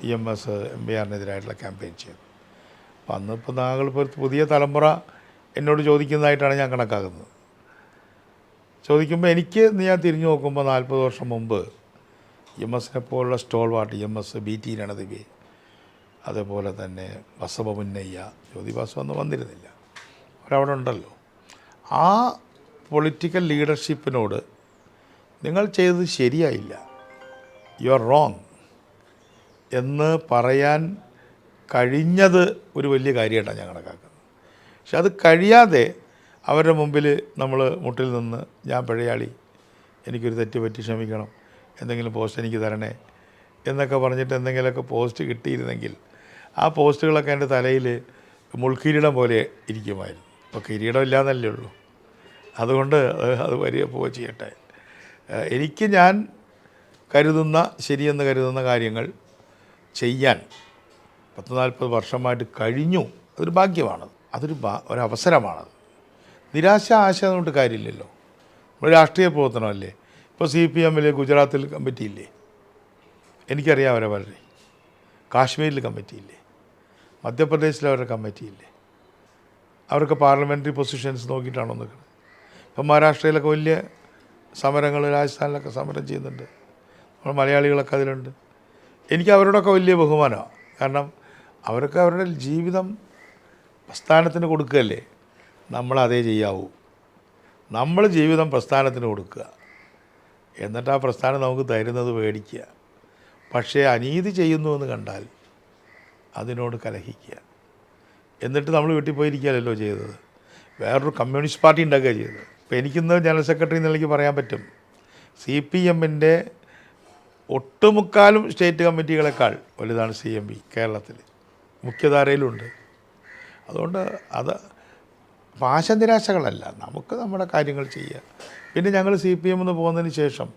EMS MVRനെതിരായിട്ടുള്ള ക്യാമ്പയിൻ ചെയ്തു. അപ്പോൾ അന്നിപ്പോൾ താങ്കളിപ്പോൾ പുതിയ തലമുറ എന്നോട് ചോദിക്കുന്നതായിട്ടാണ് ഞാൻ കണക്കാക്കുന്നത്. ചോദിക്കുമ്പോൾ ഞാൻ തിരിഞ്ഞു നോക്കുമ്പോൾ 40 വർഷം മുമ്പ് EMSനെ പോലുള്ള സ്റ്റോൾ വാട്ട് EMS, BT രണദിവി, അതേപോലെ തന്നെ ബസവമുന്നയ്യ, ജ്യോതി ബാസു ഒന്നും വന്നിരുന്നില്ല, അവരവിടെ ഉണ്ടല്ലോ. ആ പൊളിറ്റിക്കൽ ലീഡർഷിപ്പിനോട് നിങ്ങൾ ചെയ്തത് ശരിയായില്ല, യു ആർ റോങ് എന്ന് പറയാൻ കഴിഞ്ഞത് ഒരു വലിയ കാര്യമായിട്ടാണ് ഞാൻ കണക്കാക്കുന്നത്. പക്ഷെ അത് കഴിയാതെ അവരുടെ മുമ്പിൽ നമ്മൾ മുട്ടിൽ നിന്ന് ഞാൻ പിഴയാളി, എനിക്കൊരു തെറ്റ് പറ്റി, ക്ഷമിക്കണം, എന്തെങ്കിലും പോസ്റ്റ് എനിക്ക് തരണേ എന്നൊക്കെ പറഞ്ഞിട്ട് എന്തെങ്കിലുമൊക്കെ പോസ്റ്റ് കിട്ടിയിരുന്നെങ്കിൽ ആ പോസ്റ്റുകളൊക്കെ എൻ്റെ തലയിൽ മുൾക്കിരീടം പോലെ ഇരിക്കുമായിരുന്നു. ഇപ്പോൾ കിരീടം ഇല്ലാന്നല്ലേ ഉള്ളൂ. അതുകൊണ്ട് അത് പോവുക ചെയ്യട്ടെ. ഞാൻ ശരിയെന്ന് കരുതുന്ന കാര്യങ്ങൾ ചെയ്യാൻ 40 വർഷമായിട്ട് കഴിഞ്ഞു. അതൊരു ഭാഗ്യമാണ്, ഒരവസരമാണത്. നിരാശ ആശ കൊണ്ട് കാര്യമില്ലല്ലോ. നമ്മൾ രാഷ്ട്രീയ പ്രവർത്തനമല്ലേ. ഇപ്പോൾ CPM ഗുജറാത്തിൽ കമ്മിറ്റിയില്ലേ, എനിക്കറിയാം അവരെ വളരെ. കാശ്മീരിൽ കമ്മിറ്റിയില്ലേ, മധ്യപ്രദേശിൽ അവരുടെ കമ്മിറ്റിയില്ലേ. അവർക്ക് പാർലമെൻ്ററി പൊസിഷൻസ് നോക്കിയിട്ടാണോ നിൽക്കുന്നത്. ഇപ്പം മഹാരാഷ്ട്രയിലൊക്കെ വലിയ സമരങ്ങൾ, രാജസ്ഥാനിലൊക്കെ സമരം ചെയ്യുന്നുണ്ട്. നമ്മൾ മലയാളികളൊക്കെ അതിലുണ്ട്. എനിക്ക് അവരോടൊക്കെ വലിയ ബഹുമാനമാണ്. കാരണം അവരൊക്കെ അവരുടെ ജീവിതം പ്രസ്ഥാനത്തിന് കൊടുക്കുകയല്ലേ. നമ്മളതേ ചെയ്യാവൂ. നമ്മൾ ജീവിതം പ്രസ്ഥാനത്തിന് കൊടുക്കുക, എന്നിട്ട് ആ പ്രസ്ഥാനം നമുക്ക് തരുന്നത് മേടിക്കുക. പക്ഷേ അനീതി ചെയ്യുന്നുവെന്ന് കണ്ടാൽ അതിനോട് കലഹിക്കുക. എന്നിട്ട് നമ്മൾ വീട്ടിൽ പോയിരിക്കുകയല്ലോ ചെയ്തത്, വേറൊരു കമ്മ്യൂണിസ്റ്റ് പാർട്ടി ഉണ്ടാക്കുക ചെയ്തത്. ഇപ്പോൾ എനിക്കിന്ന് ജനറൽ സെക്രട്ടറി എന്നുള്ളതിലേക്ക് പറയാൻ പറ്റും, CPM ഒട്ടുമുക്കാലും സ്റ്റേറ്റ് കമ്മിറ്റികളെക്കാൾ വലുതാണ് CMB കേരളത്തിൽ, മുഖ്യധാരയിലുണ്ട്. അതുകൊണ്ട് അത് പാശനിരാശകളല്ല, നമുക്ക് നമ്മുടെ കാര്യങ്ങൾ ചെയ്യുക. പിന്നെ ഞങ്ങൾ CPM പോകുന്നതിന് ശേഷം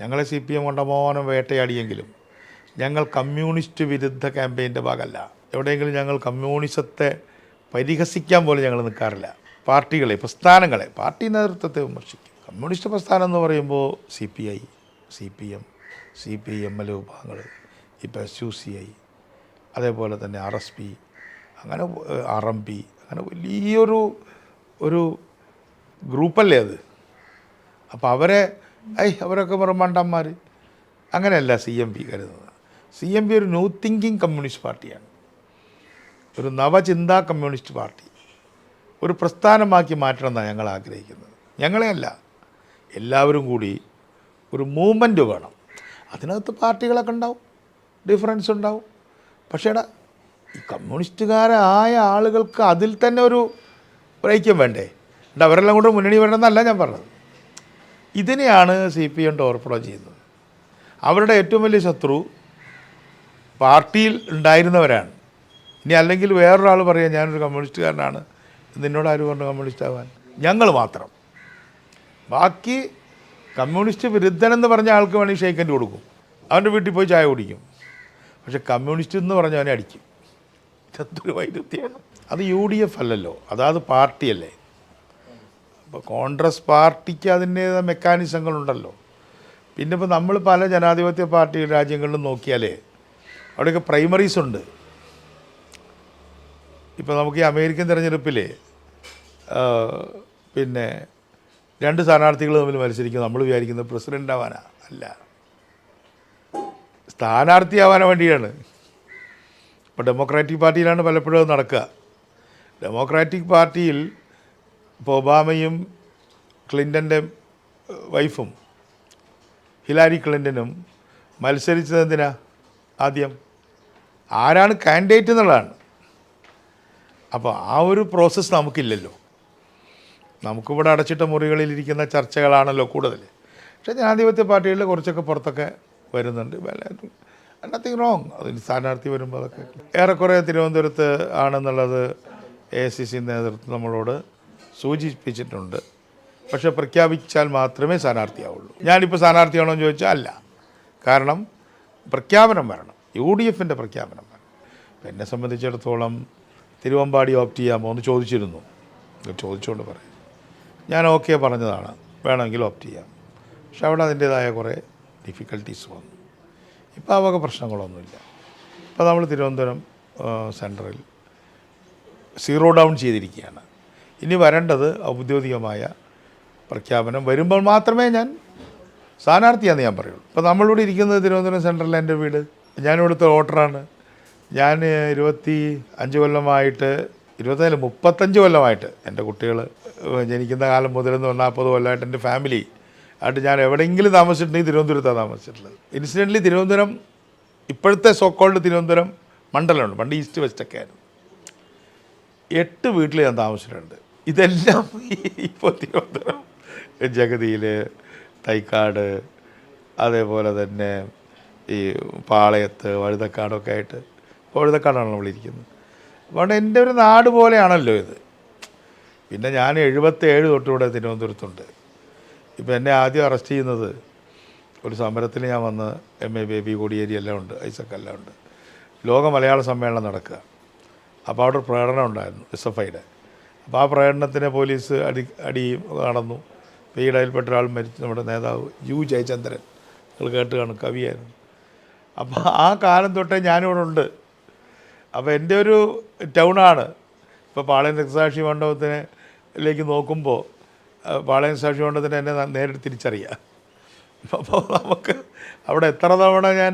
ഞങ്ങളെ CPM കൊണ്ടമോനം വേട്ടയാടിയെങ്കിലും ഞങ്ങൾ കമ്മ്യൂണിസ്റ്റ് വിരുദ്ധ ക്യാമ്പയിൻ്റെ ഭാഗമല്ല. എവിടെയെങ്കിലും ഞങ്ങൾ കമ്മ്യൂണിസത്തെ പരിഹസിക്കാൻ പോലും ഞങ്ങൾ നിൽക്കാറില്ല. പാർട്ടികളെ, പ്രസ്ഥാനങ്ങളെ, പാർട്ടി നേതൃത്വത്തെ വിമർശിക്കും. കമ്മ്യൂണിസ്റ്റ് പ്രസ്ഥാനം എന്ന് പറയുമ്പോൾ CPI, CPM, CPML വിഭാഗങ്ങൾ, ഇപ്പോൾ SUCI, അതേപോലെ തന്നെ RSP, അങ്ങനെ RMP, അങ്ങനെ വലിയൊരു ഗ്രൂപ്പല്ലേ അത്. അപ്പോൾ അവരൊക്കെ വെറും മണ്ടന്മാർ അങ്ങനെയല്ല CMB കരുതുന്നത്. CMB ഒരു ന്യൂ തിങ്കിങ് കമ്മ്യൂണിസ്റ്റ് പാർട്ടിയാണ്, ഒരു നവചിന്താ കമ്മ്യൂണിസ്റ്റ് പാർട്ടി. ഒരു പ്രസ്ഥാനമാക്കി മാറ്റണമെന്നാണ് ഞങ്ങൾ ആഗ്രഹിക്കുന്നത്. ഞങ്ങളെയല്ല, എല്ലാവരും കൂടി ഒരു മൂവ്മെൻറ്റ് വേണം. അതിനകത്ത് പാർട്ടികളൊക്കെ ഉണ്ടാവും, ഡിഫറൻസ് ഉണ്ടാവും. പക്ഷേ ഈ കമ്മ്യൂണിസ്റ്റുകാരായ ആളുകൾക്ക് അതിൽ തന്നെ ഒരു ഐക്യം വേണ്ടേ. അവരെല്ലാം കൂടെ മുന്നണി വരണമെന്നല്ല ഞാൻ പറഞ്ഞത്. ഇതിനെയാണ് CPM ടോർപ്പിഡോ ചെയ്യുന്നത്. അവരുടെ ഏറ്റവും വലിയ ശത്രു പാർട്ടിയിൽ ഉണ്ടായിരുന്നവരാണ്. ഇനി അല്ലെങ്കിൽ വേറൊരാൾ പറയാം ഞാനൊരു കമ്മ്യൂണിസ്റ്റുകാരനാണ്, നിന്നോട് ആര് പറഞ്ഞു കമ്മ്യൂണിസ്റ്റ് ആവാൻ? ഞങ്ങൾ മാത്രം. ബാക്കി കമ്മ്യൂണിസ്റ്റ് വിരുദ്ധനെന്ന് പറഞ്ഞ ആൾക്ക് വേണമെങ്കിൽ ഷെയ്ക്കൻഡ് കൊടുക്കും, അവൻ്റെ വീട്ടിൽ പോയി ചായ കുടിക്കും. പക്ഷെ കമ്മ്യൂണിസ്റ്റ് എന്ന് പറഞ്ഞവനെ അടിക്കും. ഇതെന്തൊരു വൈരുദ്ധ്യമാണ്. അത് UDF അല്ലല്ലോ, അതാത് പാർട്ടിയല്ലേ. ഇപ്പോൾ കോൺഗ്രസ് പാർട്ടിക്ക് അതിൻ്റേതായ മെക്കാനിസങ്ങളുണ്ടല്ലോ. പിന്നെ ഇപ്പോൾ നമ്മൾ പല ജനാധിപത്യ പാർട്ടി രാജ്യങ്ങളിലും നോക്കിയാലേ അവിടെയൊക്കെ പ്രൈമറീസ് ഉണ്ട്. ഇപ്പോൾ നമുക്ക് ഈ അമേരിക്കൻ തിരഞ്ഞെടുപ്പിൽ പിന്നെ 2 സ്ഥാനാർത്ഥികൾ തമ്മിൽ മത്സരിക്കും. നമ്മൾ വിചാരിക്കുന്നത് പ്രസിഡൻ്റ് ആവാനാ, അല്ല, സ്ഥാനാർത്ഥിയാവാൻ വേണ്ടിയാണ്. ഇപ്പോൾ ഡെമോക്രാറ്റിക് പാർട്ടിയിലാണ് പലപ്പോഴും അത് നടക്കുക. ഡെമോക്രാറ്റിക് പാർട്ടിയിൽ ഇപ്പോൾ ഒബാമയും ക്ലിൻ്റൻ്റെ വൈഫും ഹിലാരി ക്ലിൻ്റനും മത്സരിച്ചത് എന്തിനാ? ആദ്യം ആരാണ് കാൻഡിഡേറ്റ് എന്നുള്ളതാണ്. അപ്പോൾ ആ ഒരു പ്രോസസ്സ് നമുക്കില്ലല്ലോ. നമുക്കിവിടെ അടച്ചിട്ട മുറികളിലിരിക്കുന്ന ചർച്ചകളാണല്ലോ കൂടുതൽ. പക്ഷേ ജനാധിപത്യ പാർട്ടികളിൽ കുറച്ചൊക്കെ പുറത്തൊക്കെ വരുന്നുണ്ട്. Nothing wrong. അതിന് സ്ഥാനാർത്ഥി വരുമ്പോൾ അതൊക്കെ ഏറെക്കുറെ തിരുവനന്തപുരത്ത് ആണെന്നുള്ളത് AICC നേതൃത്വം നമ്മളോട് സൂചിപ്പിച്ചിട്ടുണ്ട്. പക്ഷേ പ്രഖ്യാപിച്ചാൽ മാത്രമേ സ്ഥാനാർത്ഥിയാവുള്ളൂ. ഞാനിപ്പോൾ സ്ഥാനാർത്ഥിയാണോ എന്ന് ചോദിച്ചാൽ അല്ല. കാരണം പ്രഖ്യാപനം വരണം, UDFൻ്റെ പ്രഖ്യാപനം വരണം. എന്നെ സംബന്ധിച്ചിടത്തോളം തിരുവമ്പാടി ഓപ്റ്റ് ചെയ്യാമോ എന്ന് ചോദിച്ചിരുന്നു. ചോദിച്ചുകൊണ്ട് പറയും, ഞാൻ ഓക്കെ പറഞ്ഞതാണ്, വേണമെങ്കിൽ ഓപ്റ്റ് ചെയ്യാം. പക്ഷെ അവിടെ അതിൻ്റേതായ കുറേ ഡിഫിക്കൽട്ടീസ് വന്നു. ഇപ്പോൾ ആ വക പ്രശ്നങ്ങളൊന്നുമില്ല. ഇപ്പോൾ നമ്മൾ തിരുവനന്തപുരം സെൻട്രൽ സീറോ ഡൗൺ ചെയ്തിരിക്കുകയാണ്. ഇനി വരേണ്ടത് ഔദ്യോഗികമായ പ്രഖ്യാപനം വരുമ്പോൾ മാത്രമേ ഞാൻ സ്ഥാനാർത്ഥിയാണെന്ന് ഞാൻ പറയുള്ളൂ. ഇപ്പോൾ നമ്മളിവിടെ ഇരിക്കുന്നത് തിരുവനന്തപുരം സെൻട്രലിൽ എൻ്റെ വീട്. ഞാനിവിടുത്തെ വോട്ടറാണ്. ഞാൻ 25 കൊല്ലമായിട്ട് 35 കൊല്ലമായിട്ട് എൻ്റെ കുട്ടികൾ ജനിക്കുന്ന കാലം മുതലെന്ന് 40 കൊല്ലമായിട്ട് എൻ്റെ ഫാമിലി ആയിട്ട് ഞാൻ എവിടെയെങ്കിലും താമസിച്ചിട്ടുണ്ടെങ്കിൽ തിരുവനന്തപുരത്താണ് താമസിച്ചിട്ടുള്ളത്. ഇൻസിഡൻ്റലി തിരുവനന്തപുരം ഇപ്പോഴത്തെ സോക്കോൾഡ് തിരുവനന്തപുരം മണ്ഡലമുണ്ട്, പണ്ട് ഈസ്റ്റ് വെസ്റ്റൊക്കെ ആയിരുന്നു. 8 വീട്ടിൽ ഞാൻ താമസിച്ചിട്ടുണ്ട്. ഇതെല്ലാം ഇപ്പോൾ തിരുവനന്തപുരം ജഗതിയിൽ, തൈക്കാട്, അതേപോലെ തന്നെ ഈ പാളയത്ത്, വഴുതക്കാടൊക്കെ ആയിട്ട്. വഴുതക്കാടാണ് നമ്മളിരിക്കുന്നത്. അതുകൊണ്ട് എൻ്റെ ഒരു നാട് പോലെയാണല്ലോ ഇത്. പിന്നെ ഞാൻ 77 തൊട്ടിവിടെ തിരുവനന്തപുരത്തുണ്ട്. ഇപ്പോൾ എന്നെ ആദ്യം അറസ്റ്റ് ചെയ്യുന്നത് ഒരു സമരത്തിൽ ഞാൻ വന്ന് MA ബേബി കോടിയേരി എല്ലാം ഉണ്ട്, ഐസക് എല്ലാം ഉണ്ട്. ലോക മലയാള സമ്മേളനം നടക്കുക. അപ്പോൾ അവിടെ ഒരു പ്രകടനം ഉണ്ടായിരുന്നു SFIയുടെ. അപ്പോൾ ആ പ്രകടനത്തിന് പോലീസ് അടിയും നടന്നു. അപ്പോൾ ഈ ഇടയിൽപ്പെട്ട ഒരാൾ മരിച്ചു, നമ്മുടെ നേതാവ് ജയചന്ദ്രൻ, നിങ്ങൾ കേട്ട് കാണും, കവിയായിരുന്നു. അപ്പോൾ ആ കാലം തൊട്ടേ ഞാനിവിടെ ഉണ്ട്. അപ്പോൾ എൻ്റെ ഒരു ടൗണാണ്. ഇപ്പോൾ പാളയം രക്തസാക്ഷി മണ്ഡപത്തിലേക്ക് നോക്കുമ്പോൾ പാളയം സാക്ഷി മണ്ഡപത്തിന് എന്നെ നേരിട്ട് തിരിച്ചറിയാം. അപ്പോൾ നമുക്ക് അവിടെ എത്ര തവണ ഞാൻ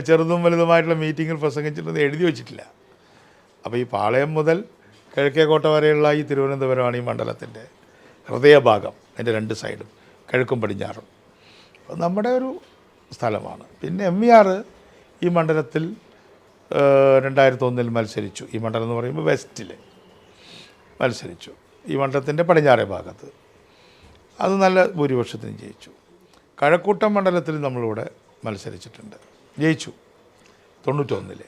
ചെറുതും വലുതുമായിട്ടുള്ള മീറ്റിങ്ങിൽ പ്രസംഗിച്ചിട്ടുണ്ടെന്ന് എഴുതി വച്ചിട്ടില്ല. അപ്പോൾ ഈ പാളയം മുതൽ കിഴക്കേക്കോട്ട വരെയുള്ള ഈ തിരുവനന്തപുരമാണ് ഈ മണ്ഡലത്തിൻ്റെ ഹൃദയഭാഗം. അതിൻ്റെ 2 സൈഡും കിഴക്കും പടിഞ്ഞാറും നമ്മുടെ ഒരു സ്ഥലമാണ്. പിന്നെ MER ഈ മണ്ഡലത്തിൽ 2001 മത്സരിച്ചു. ഈ മണ്ഡലം എന്ന് പറയുമ്പോൾ വെസ്റ്റിൽ മത്സരിച്ചു, ഈ മണ്ഡലത്തിൻ്റെ പടിഞ്ഞാറേ ഭാഗത്ത്. അത് നല്ല ഭൂരിപക്ഷത്തിന് ജയിച്ചു. കഴക്കൂട്ടം മണ്ഡലത്തിൽ നമ്മളിവിടെ മത്സരിച്ചിട്ടുണ്ട്, ജയിച്ചു 91.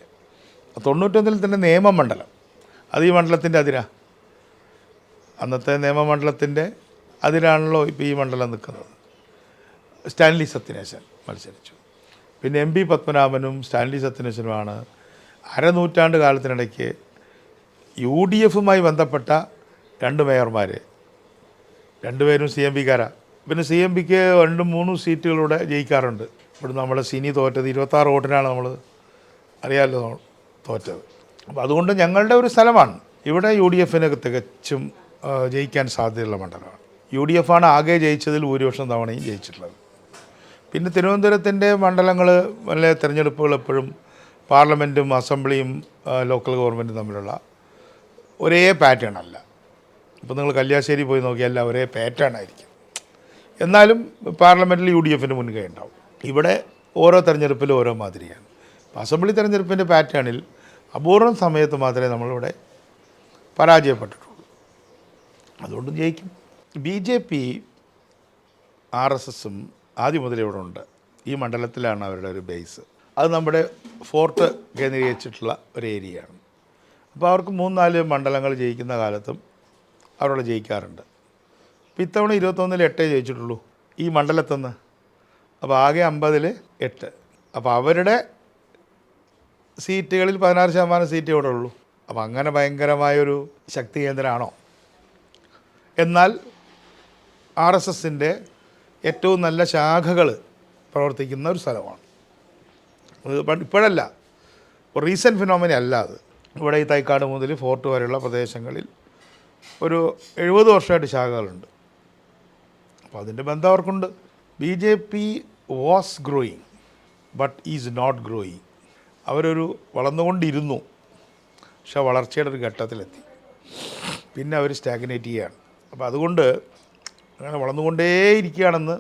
91 തന്നെ നിയമമണ്ഡലം, അത് ഈ മണ്ഡലത്തിൻ്റെ അതിരാ. അന്നത്തെ നിയമമണ്ഡലത്തിൻ്റെ അതിരാണല്ലോ ഇപ്പോൾ ഈ മണ്ഡലം നിൽക്കുന്നത്. സ്റ്റാൻലി സത്യനേശൻ മത്സരിച്ചു. പിന്നെ MP പത്മനാഭനും സ്റ്റാൻലി സത്യനേശനുമാണ് അരനൂറ്റാണ്ട് കാലത്തിനിടയ്ക്ക് UDFുമായി ബന്ധപ്പെട്ട 2 മേയർമാർ. 2 പേരും CMPക്കാരാണ്. പിന്നെ CMPക്ക് 2-3 സീറ്റുകളിലൂടെ ജയിക്കാറുണ്ട്. ഇവിടെ നമ്മളെ സിനി തോറ്റത് 26 വോട്ടിനാണ് നമ്മൾ അറിയാമല്ലോ തോറ്റത്. അപ്പോൾ അതുകൊണ്ട് ഞങ്ങളുടെ ഒരു സ്ഥലമാണ് ഇവിടെ. UDFന് തികച്ചും ജയിക്കാൻ സാധ്യതയുള്ള മണ്ഡലമാണ്. UDF ആണ് ആകെ ജയിച്ചതിൽ ഭൂരിപക്ഷം തവണയും ജയിച്ചിട്ടുള്ളത്. പിന്നെ തിരുവനന്തപുരത്തിൻ്റെ മണ്ഡലങ്ങൾ വല്ല തിരഞ്ഞെടുപ്പുകൾ എപ്പോഴും പാർലമെൻറ്റും അസംബ്ലിയും ലോക്കൽ ഗവൺമെൻറ്റും തമ്മിലുള്ള ഒരേ പാറ്റേൺ അല്ല. ഇപ്പോൾ നിങ്ങൾ കല്യാശ്ശേരി പോയി നോക്കിയാൽ ഒരേ പാറ്റേൺ ആയിരിക്കും. എന്നാലും പാർലമെൻറ്റിൽ UDFന് മുൻകൈ ഉണ്ടാവും. ഇവിടെ ഓരോ തെരഞ്ഞെടുപ്പിലും ഓരോ മാതിരിയാണ്. അസംബ്ലി തെരഞ്ഞെടുപ്പിൻ്റെ പാറ്റേണിൽ അപൂർവം സമയത്ത് മാത്രമേ നമ്മളിവിടെ പരാജയപ്പെട്ടിട്ടുള്ളൂ. അതുകൊണ്ട് ജയിക്കും. BJP RSSും ആദ്യം മുതലേ ഇവിടെ ഉണ്ട്. ഈ മണ്ഡലത്തിലാണ് അവരുടെ ഒരു ബേസ്. അത് നമ്മുടെ ഫോർട്ട് കേന്ദ്രീകരിച്ചിട്ടുള്ള ഒരു ഏരിയയാണ്. അപ്പോൾ അവർക്ക് 3-4 മണ്ഡലങ്ങൾ ജയിക്കുന്ന കാലത്തും അവരവിടെ ജയിക്കാറുണ്ട്. അപ്പോൾ ഇത്തവണ 21-ൽ 8 ജയിച്ചിട്ടുള്ളൂ ഈ മണ്ഡലത്തിൽ നിന്ന്. അപ്പോൾ ആകെ 50-ൽ 8. അപ്പോൾ അവരുടെ സീറ്റുകളിൽ 16% സീറ്റ് ഇവിടെ ഉള്ളൂ. അപ്പോൾ അങ്ങനെ ഭയങ്കരമായൊരു ശക്തി കേന്ദ്രമാണോ? എന്നാൽ RSSൻ്റെ ഏറ്റവും നല്ല ശാഖകൾ പ്രവർത്തിക്കുന്ന ഒരു സ്ഥലമാണ്. ഇപ്പോഴല്ല, റീസെൻറ്റ് ഫിനോമിന അല്ല അത്. ഇവിടെ ഈ തൈക്കാട് മുതൽ ഫോർട്ട് വരെയുള്ള പ്രദേശങ്ങളിൽ ഒരു 70 വർഷമായിട്ട് ശാഖകളുണ്ട്. അപ്പോൾ അതിൻ്റെ ബന്ധം അവർക്കുണ്ട്. BJP was growing but is not growing. അവരൊരു വളർന്നുകൊണ്ടിരുന്നു, പക്ഷെ വളർച്ചയുടെ ഒരു ഘട്ടത്തിലെത്തി. പിന്നെ അവർ സ്റ്റാഗ്നേറ്റ് ചെയ്യുകയാണ്. അപ്പോൾ അതുകൊണ്ട് അങ്ങനെ വളർന്നുകൊണ്ടേയിരിക്കുകയാണെന്ന്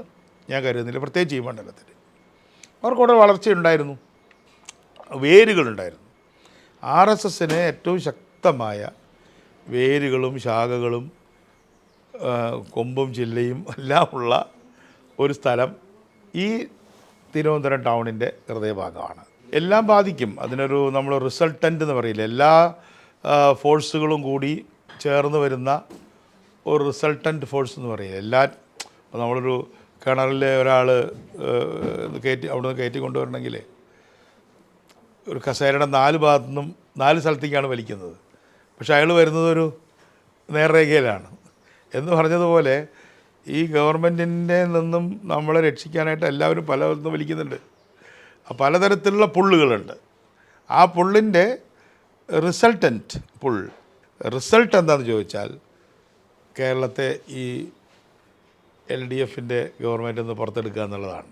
ഞാൻ കരുതുന്നില്ല. പ്രത്യേകിച്ച് ഈ മണ്ഡലത്തിൽ അവർക്കവിടെ വളർച്ചയുണ്ടായിരുന്നു, വേരുകളുണ്ടായിരുന്നു. RSSന് ഏറ്റവും ശക്തമായ വേരുകളും ശാഖകളും കൊമ്പും ചില്ലയും എല്ലാം ഉള്ള ഒരു സ്ഥലം ഈ തിരുവനന്തപുരം ടൗണിൻ്റെ ഹൃദയഭാഗമാണ്. എല്ലാം ബാധിക്കും. അതിനൊരു നമ്മൾ റിസൾട്ടൻ്റ് എന്ന് പറയില്ല, എല്ലാ ഫോഴ്സുകളും കൂടി ചേർന്ന് വരുന്ന ഒരു റിസൾട്ടൻ്റ് ഫോഴ്സ് എന്ന് പറയില്ല. നമ്മളൊരു കിണറിൽ ഒരാൾ അവിടുന്ന് കയറ്റി കൊണ്ടുവരണമെങ്കിൽ ഒരു കസേരയുടെ 4 ഭാഗത്തു നിന്നും 4 സ്ഥലത്തേക്കാണ് വലിക്കുന്നത്. പക്ഷെ അയാൾ വരുന്നത് ഒരു നേർരേഖയിലാണ്. എന്ന് പറഞ്ഞതുപോലെ ഈ ഗവൺമെൻറ്റിൻ്റെ നിന്നും നമ്മളെ രക്ഷിക്കാനായിട്ട് എല്ലാവരും പലതും വലിക്കുന്നുണ്ട്. പലതരത്തിലുള്ള പുള്ളുകളുണ്ട്. ആ പുള്ളിൻ്റെ റിസൾട്ടൻ്റ് റിസൾട്ട് എന്താണെന്ന് ചോദിച്ചാൽ കേരളത്തെ ഈ LDFൻ്റെ ഗവൺമെൻറ് ഒന്ന് പുറത്തെടുക്കുക എന്നുള്ളതാണ്.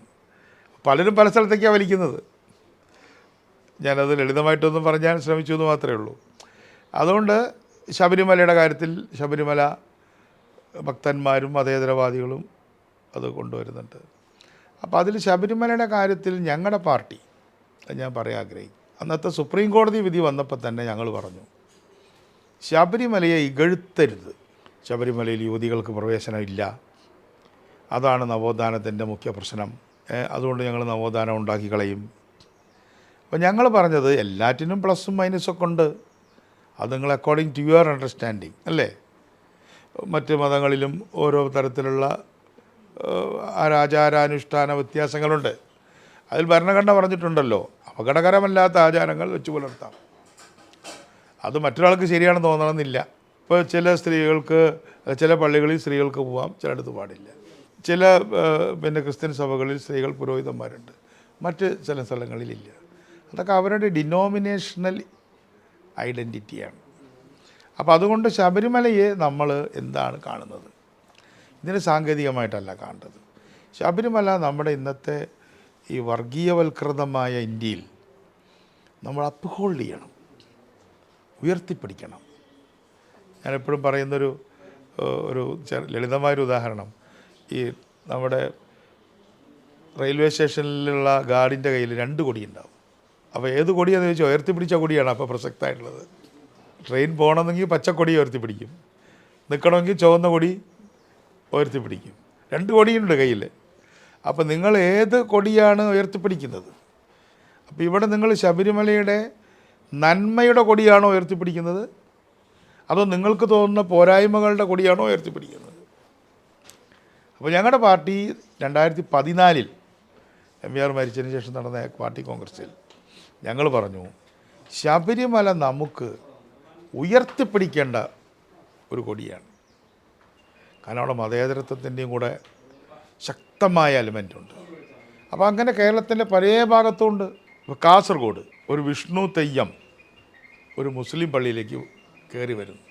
പലരും പല സ്ഥലത്തേക്കാണ് വലിക്കുന്നത്. ഞാനത് ലളിതമായിട്ടൊന്നും പറഞ്ഞാൽ ശ്രമിച്ചു എന്ന് മാത്രമേ ഉള്ളൂ. അതുകൊണ്ട് ശബരിമലയുടെ കാര്യത്തിൽ ശബരിമല ഭക്തന്മാരും മതേതരവാദികളും അത് കൊണ്ടുവരുന്നുണ്ട്. അപ്പോൾ അതിൽ ശബരിമലയുടെ കാര്യത്തിൽ ഞങ്ങളുടെ പാർട്ടി, ഞാൻ പറയാൻ ആഗ്രഹിക്കും, അന്നത്തെ സുപ്രീം കോടതി വിധി വന്നപ്പോൾ തന്നെ ഞങ്ങൾ പറഞ്ഞു, ശബരിമലയെ ഇകഴ്ത്തരുത്. ശബരിമലയിൽ യുവതികൾക്ക് പ്രവേശനം ഇല്ല, അതാണ് നവോത്ഥാനത്തിൻ്റെ മുഖ്യ പ്രശ്നം. അതുകൊണ്ട് ഞങ്ങൾ നവോത്ഥാനം ഉണ്ടാക്കി കളയും. അപ്പോൾ ഞങ്ങൾ പറഞ്ഞത് എല്ലാറ്റിനും പ്ലസും മൈനസൊക്കെ ഉണ്ട്. അത് നിങ്ങൾ അക്കോർഡിംഗ് ടു യുവർ അണ്ടർസ്റ്റാൻഡിങ് അല്ലേ. മറ്റ് മതങ്ങളിലും ഓരോ തരത്തിലുള്ള ആചാരാനുഷ്ഠാന വ്യത്യാസങ്ങളുണ്ട്. അതിൽ ഭരണഘടന പറഞ്ഞിട്ടുണ്ടല്ലോ, അപകടകരമല്ലാത്ത ആചാരങ്ങൾ വെച്ച് പുലർത്താം. അത് മറ്റൊരാൾക്ക് ശരിയാണെന്ന് തോന്നണമെന്നില്ല. ഇപ്പോൾ ചില സ്ത്രീകൾക്ക് ചില പള്ളികളിൽ സ്ത്രീകൾക്ക് പോകാം, ചിലയിടത്ത് പാടില്ല. ചില ക്രിസ്ത്യൻ സഭകളിൽ സ്ത്രീകൾ പുരോഹിതന്മാരുണ്ട്, മറ്റ് ചില സ്ഥലങ്ങളിലില്ല. അതൊക്കെ അവരുടെ ഡിനോമിനേഷണൽ ഐഡൻറ്റിറ്റിയാണ്. അപ്പോൾ അതുകൊണ്ട് ശബരിമലയെ നമ്മൾ എന്താണ് കാണുന്നത്? ഇതിന് സാങ്കേതികമായിട്ടല്ല കാണേണ്ടത്. ശബരിമല നമ്മുടെ ഇന്നത്തെ ഈ വർഗീയവൽകൃതമായ ഇന്ത്യയിൽ നമ്മൾ അപ്ഹോൾഡ് ചെയ്യണം, ഉയർത്തിപ്പിടിക്കണം. ഞാനെപ്പോഴും പറയുന്നൊരു ലളിതമായൊരു ഉദാഹരണം, ഈ നമ്മുടെ റെയിൽവേ സ്റ്റേഷനിലുള്ള ഗാർഡിൻ്റെ കയ്യിൽ 2 കൊടി ഉണ്ടാവും. അപ്പോൾ ഏത് കൊടിയാണെന്ന് ചോദിച്ചാൽ ഉയർത്തിപ്പിടിച്ച കൊടിയാണ് അപ്പോൾ പ്രസക്തമായിട്ടുള്ളത്. ട്രെയിൻ പോകണമെങ്കിൽ പച്ചക്കൊടി ഉയർത്തിപ്പിടിക്കും, നിൽക്കണമെങ്കിൽ ചുവന്ന കൊടി ഉയർത്തിപ്പിടിക്കും. 2 കൊടിയുണ്ട് കയ്യിൽ. അപ്പോൾ നിങ്ങൾ ഏത് കൊടിയാണ് ഉയർത്തിപ്പിടിക്കുന്നത്? അപ്പോൾ ഇവിടെ നിങ്ങൾ ശബരിമലയുടെ നന്മയുടെ കൊടിയാണോ ഉയർത്തിപ്പിടിക്കുന്നത്, അതോ നിങ്ങൾക്ക് തോന്നുന്ന പോരായ്മകളുടെ കൊടിയാണോ ഉയർത്തിപ്പിടിക്കുന്നത്? അപ്പോൾ ഞങ്ങളുടെ പാർട്ടി 2014 MVR മരിച്ചതിന് ശേഷം നടന്ന പാർട്ടി കോൺഗ്രസ്സിൽ ഞങ്ങൾ പറഞ്ഞു, ശബരിമല നമുക്ക് ഉയർത്തിപ്പിടിക്കേണ്ട ഒരു കൊടിയാണ്. കാരണം അവിടെ മതേതരത്വത്തിൻ്റെയും കൂടെ ശക്തമായ എലമെൻ്റുണ്ട്. അപ്പോൾ അങ്ങനെ കേരളത്തിൻ്റെ പല ഭാഗത്തുണ്ട്. ഇപ്പോൾ കാസർഗോഡ് ഒരു വിഷ്ണു തെയ്യം ഒരു മുസ്ലിം പള്ളിയിലേക്ക് കയറി വരുന്നു,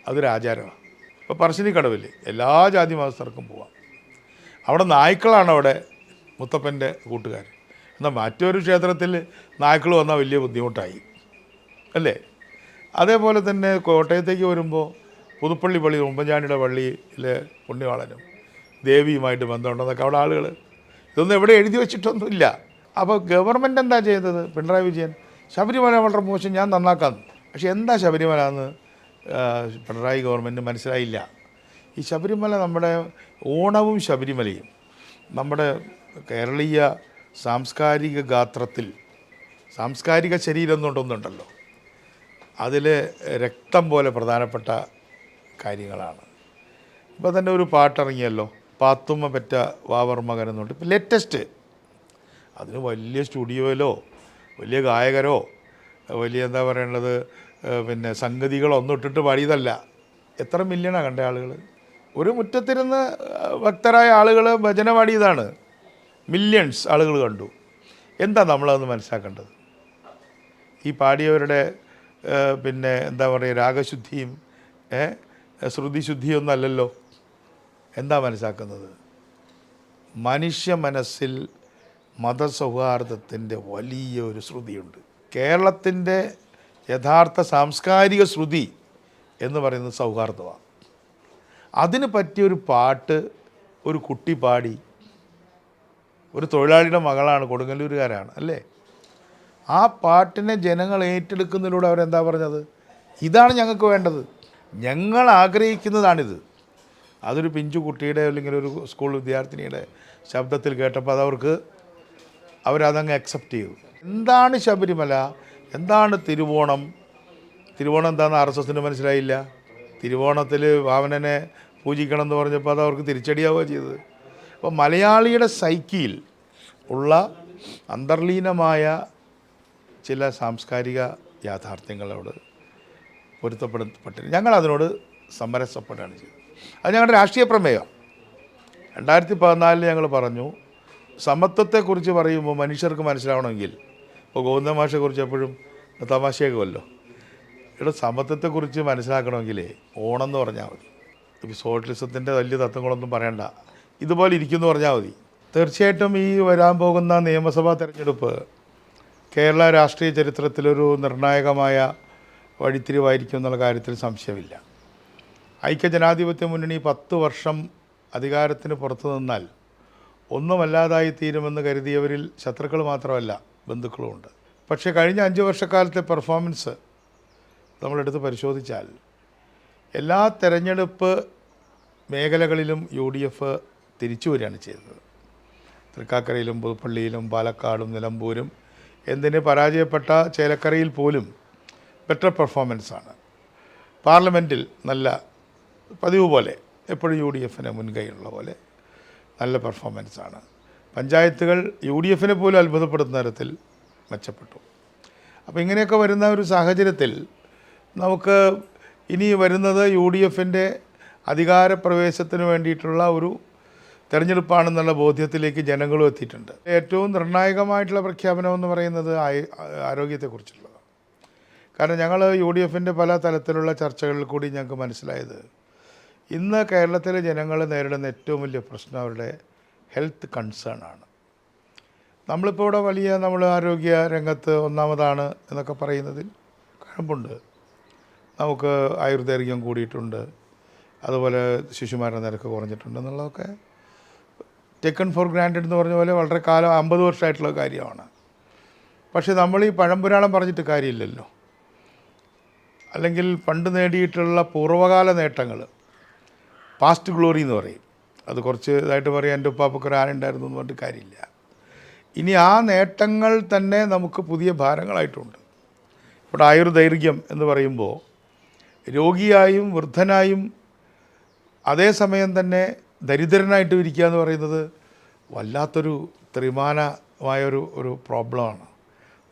അതൊരു ആചാരമാണ്. ഇപ്പോൾ പറശ്ശിനിക്കടവിൽ എല്ലാ ജാതി മതസ്ഥർക്കും പോവാം. അവിടെ നായ്ക്കളാണ് അവിടെ മുത്തപ്പൻ്റെ കൂട്ടുകാർ. എന്നാൽ മറ്റൊരു ക്ഷേത്രത്തിൽ നായ്ക്കൾ വന്നാൽ വലിയ ബുദ്ധിമുട്ടായി അല്ലേ? അതേപോലെ തന്നെ കോട്ടയത്തേക്ക് വരുമ്പോൾ പുതുപ്പള്ളി പള്ളി, ഉമ്മൻചാണ്ടിയുടെ പള്ളിയിലെ പുണ്യവാളനും ദേവിയുമായിട്ട് ബന്ധമുണ്ടെന്നൊക്കെ അവിടെ ആളുകൾ, ഇതൊന്നും എവിടെ എഴുതി വെച്ചിട്ടൊന്നുമില്ല. അപ്പോൾ ഗവൺമെൻറ് എന്താ ചെയ്തത്? പിണറായി വിജയൻ ശബരിമല വളരെ മോശം, ഞാൻ നന്നാക്കാമെന്ന്. പക്ഷെ എന്താ ശബരിമല എന്ന് പിണറായി ഗവൺമെൻറ് മനസ്സിലായില്ല. ഈ ശബരിമല നമ്മുടെ ഓണവും ശബരിമലയും നമ്മുടെ കേരളീയ സാംസ്കാരിക ഗാത്രത്തിൽ സാംസ്കാരിക ശരീരം എന്നുണ്ടൊന്നുണ്ടല്ലോ, അതിൽ രക്തം പോലെ പ്രധാനപ്പെട്ട കാര്യങ്ങളാണ്. ഇപ്പോൾ തന്നെ ഒരു പാട്ടിറങ്ങിയല്ലോ, പാത്തുമ്മ പെറ്റ വാവർ മകൻ എന്നുണ്ട്. ഇപ്പോൾ ലേറ്റസ്റ്റ്, അതിന് വലിയ സ്റ്റുഡിയോയിലോ വലിയ ഗായകരോ വലിയ എന്താ പറയേണ്ടത് സംഗതികളോ ഒന്നും ഇട്ടിട്ട് പാടിയതല്ല. എത്ര മില്യണാണ് കണ്ട ആളുകൾ? ഒരു മുറ്റത്തിരുന്ന് ഭക്തരായ ആളുകൾ ഭജന പാടിയതാണ്, മില്യൺസ് ആളുകൾ കണ്ടു. എന്താ നമ്മളതൊന്ന് മനസ്സിലാക്കേണ്ടത്? ഈ പാടിയവരുടെ എന്താ പറയുക, രാഗശുദ്ധിയും ശ്രുതിശുദ്ധിയൊന്നും അല്ലല്ലോ. എന്താ മനസ്സിലാക്കുന്നത്? മനുഷ്യ മനസ്സിൽ മതസൗഹാർദ്ദത്തിൻ്റെ വലിയൊരു ശ്രുതിയുണ്ട്. കേരളത്തിൻ്റെ യഥാർത്ഥ സാംസ്കാരിക ശ്രുതി എന്ന് പറയുന്നത് സൗഹാർദ്ദമാണ്. അതിന് പറ്റിയൊരു പാട്ട് ഒരു കുട്ടി പാടി. ഒരു തൊഴിലാളിയുടെ മകളാണ്, കൊടുങ്ങല്ലൂരുകാരാണ് അല്ലേ? ആ പാട്ടിനെ ജനങ്ങൾ ഏറ്റെടുക്കുന്നതിലൂടെ അവരെന്താ പറഞ്ഞത്? ഇതാണ് ഞങ്ങൾക്ക് വേണ്ടത്, ഞങ്ങൾ ആഗ്രഹിക്കുന്നതാണിത്. അതൊരു പിഞ്ചു കുട്ടിയുടെ അല്ലെങ്കിൽ ഒരു സ്കൂൾ വിദ്യാർത്ഥിനിയുടെ ശബ്ദത്തിൽ കേട്ടപ്പോൾ അവരതങ്ങ് അക്സെപ്റ്റ് ചെയ്തു. എന്താണ് ശബരിമല, എന്താണ് തിരുവോണം? തിരുവോണം എന്താണെന്ന് RSSന് മനസ്സിലായില്ല. തിരുവോണത്തിൽ വാമനനെ പൂജിക്കണം എന്ന് പറഞ്ഞപ്പോൾ അത് അവർക്ക് തിരിച്ചടിയാവുക ചെയ്തത്. അപ്പോൾ മലയാളിയുടെ സൈക്കിയിൽ ഉള്ള അന്തർലീനമായ ചില സാംസ്കാരിക യാഥാർത്ഥ്യങ്ങളോട് പൊരുത്തപ്പെട്ടില്ല. ഞങ്ങളതിനോട് സമരസപ്പെടുകയാണ് ചെയ്തത്. അത് ഞങ്ങളുടെ രാഷ്ട്രീയ പ്രമേയം. 2014 ഞങ്ങൾ പറഞ്ഞു, സമത്വത്തെക്കുറിച്ച് പറയുമ്പോൾ മനുഷ്യർക്ക് മനസ്സിലാവണമെങ്കിൽ, ഇപ്പോൾ ഗോവിന്ദ മാഷെക്കുറിച്ച് എപ്പോഴും തമാശയൊക്കെയല്ലോ, ഇവിടെ സമത്വത്തെക്കുറിച്ച് മനസ്സിലാക്കണമെങ്കിൽ ഓണം എന്ന് പറഞ്ഞാൽ മതി. ഇപ്പോൾ സോഷ്യലിസത്തിൻ്റെ വലിയ തത്വങ്ങളൊന്നും പറയണ്ട, ഇതുപോലെ ഇരിക്കുമെന്ന് പറഞ്ഞാൽ മതി. തീർച്ചയായിട്ടും ഈ വരാൻ പോകുന്ന നിയമസഭാ തെരഞ്ഞെടുപ്പ് കേരള രാഷ്ട്രീയ ചരിത്രത്തിലൊരു നിർണായകമായ വഴിത്തിരിവായിരിക്കും എന്നുള്ള കാര്യത്തിൽ സംശയമില്ല. ഐക്യജനാധിപത്യ മുന്നണി 10 വർഷം അധികാരത്തിന് പുറത്തു നിന്നാൽ ഒന്നുമല്ലാതായി തീരുമെന്ന് കരുതിയവരിൽ ശത്രുക്കൾ മാത്രമല്ല ബന്ധുക്കളുമുണ്ട്. പക്ഷേ കഴിഞ്ഞ 5 വർഷക്കാലത്തെ പെർഫോമൻസ് നമ്മളെടുത്ത് പരിശോധിച്ചാൽ എല്ലാ തെരഞ്ഞെടുപ്പ് മേഖലകളിലും UDF തിരിച്ചു വരികയാണ് ചെയ്തത്. തൃക്കാക്കരയിലും പുതുപ്പള്ളിയിലും പാലക്കാടും നിലമ്പൂരും എന്തിന് പരാജയപ്പെട്ട ചേലക്കരയിൽ പോലും ബെറ്റർ പെർഫോമൻസാണ്. പാർലമെൻറ്റിൽ നല്ല പതിവ് പോലെ എപ്പോഴും UDFന് മുൻകൈയുള്ള പോലെ നല്ല പെർഫോമൻസാണ്. പഞ്ചായത്തുകൾ UDFനെ പോലും അത്ഭുതപ്പെടുത്തുന്ന തരത്തിൽ മെച്ചപ്പെട്ടു. അപ്പോൾ ഇങ്ങനെയൊക്കെ വരുന്ന ഒരു സാഹചര്യത്തിൽ നമുക്ക് ഇനി വരുന്നത് UDFൻ്റെ അധികാരപ്രവേശത്തിന് വേണ്ടിയിട്ടുള്ള ഒരു തെരഞ്ഞെടുപ്പാണെന്നുള്ള ബോധ്യത്തിലേക്ക് ജനങ്ങളും എത്തിയിട്ടുണ്ട്. ഏറ്റവും നിർണായകമായിട്ടുള്ള പ്രഖ്യാപനം എന്ന് പറയുന്നത് ആരോഗ്യത്തെക്കുറിച്ചുള്ളതാണ്. കാരണം ഞങ്ങൾ UDFൻ്റെ പല തലത്തിലുള്ള ചർച്ചകളിൽ കൂടി ഞങ്ങൾക്ക് മനസ്സിലായത് ഇന്ന് കേരളത്തിലെ ജനങ്ങൾ നേരിടുന്ന ഏറ്റവും വലിയ പ്രശ്നം അവരുടെ ഹെൽത്ത് കൺസേൺ ആണ്. നമ്മളിപ്പോൾ ഇവിടെ നമ്മൾ ആരോഗ്യ രംഗത്ത് ഒന്നാമതാണ് എന്നൊക്കെ പറയുന്നതിൽ കഴമ്പുണ്ട്. നമുക്ക് ആയുർദൈർഘ്യം കൂടിയിട്ടുണ്ട്, അതുപോലെ ശിശുമരണ നിരക്ക് കുറഞ്ഞിട്ടുണ്ട് എന്നുള്ളതൊക്കെ ടേക്കൺ ഫോർ ഗ്രാൻറ്റഡ് എന്ന് പറഞ്ഞ പോലെ വളരെ കാലം 50 വർഷമായിട്ടുള്ള കാര്യമാണ്. പക്ഷേ നമ്മൾ ഈ പഴംപുരാണം പറഞ്ഞിട്ട് കാര്യമില്ലല്ലോ. അല്ലെങ്കിൽ പണ്ട് നേടിയിട്ടുള്ള പൂർവ്വകാല നേട്ടങ്ങൾ, പാസ്റ്റ് ഗ്ലോറി എന്ന് പറയും, അത് കുറച്ച് ഇതായിട്ട് പറയാം, എൻ്റെ ഉപ്പാപ്പൊക്കെ ഒരു ആനുണ്ടായിരുന്നു എന്ന് പറഞ്ഞിട്ട് കാര്യമില്ല. ഇനി ആ നേട്ടങ്ങൾ തന്നെ നമുക്ക് പുതിയ ഭാരങ്ങളായിട്ടുണ്ട്. ഇവിടെ ആയുർദൈർഘ്യം എന്ന് പറയുമ്പോൾ രോഗിയായും വൃദ്ധനായും അതേസമയം തന്നെ ദരിദ്രനായിട്ട് ഇരിക്കുക എന്ന് പറയുന്നത് വല്ലാത്തൊരു ത്രിമാനമായൊരു പ്രോബ്ലമാണ്.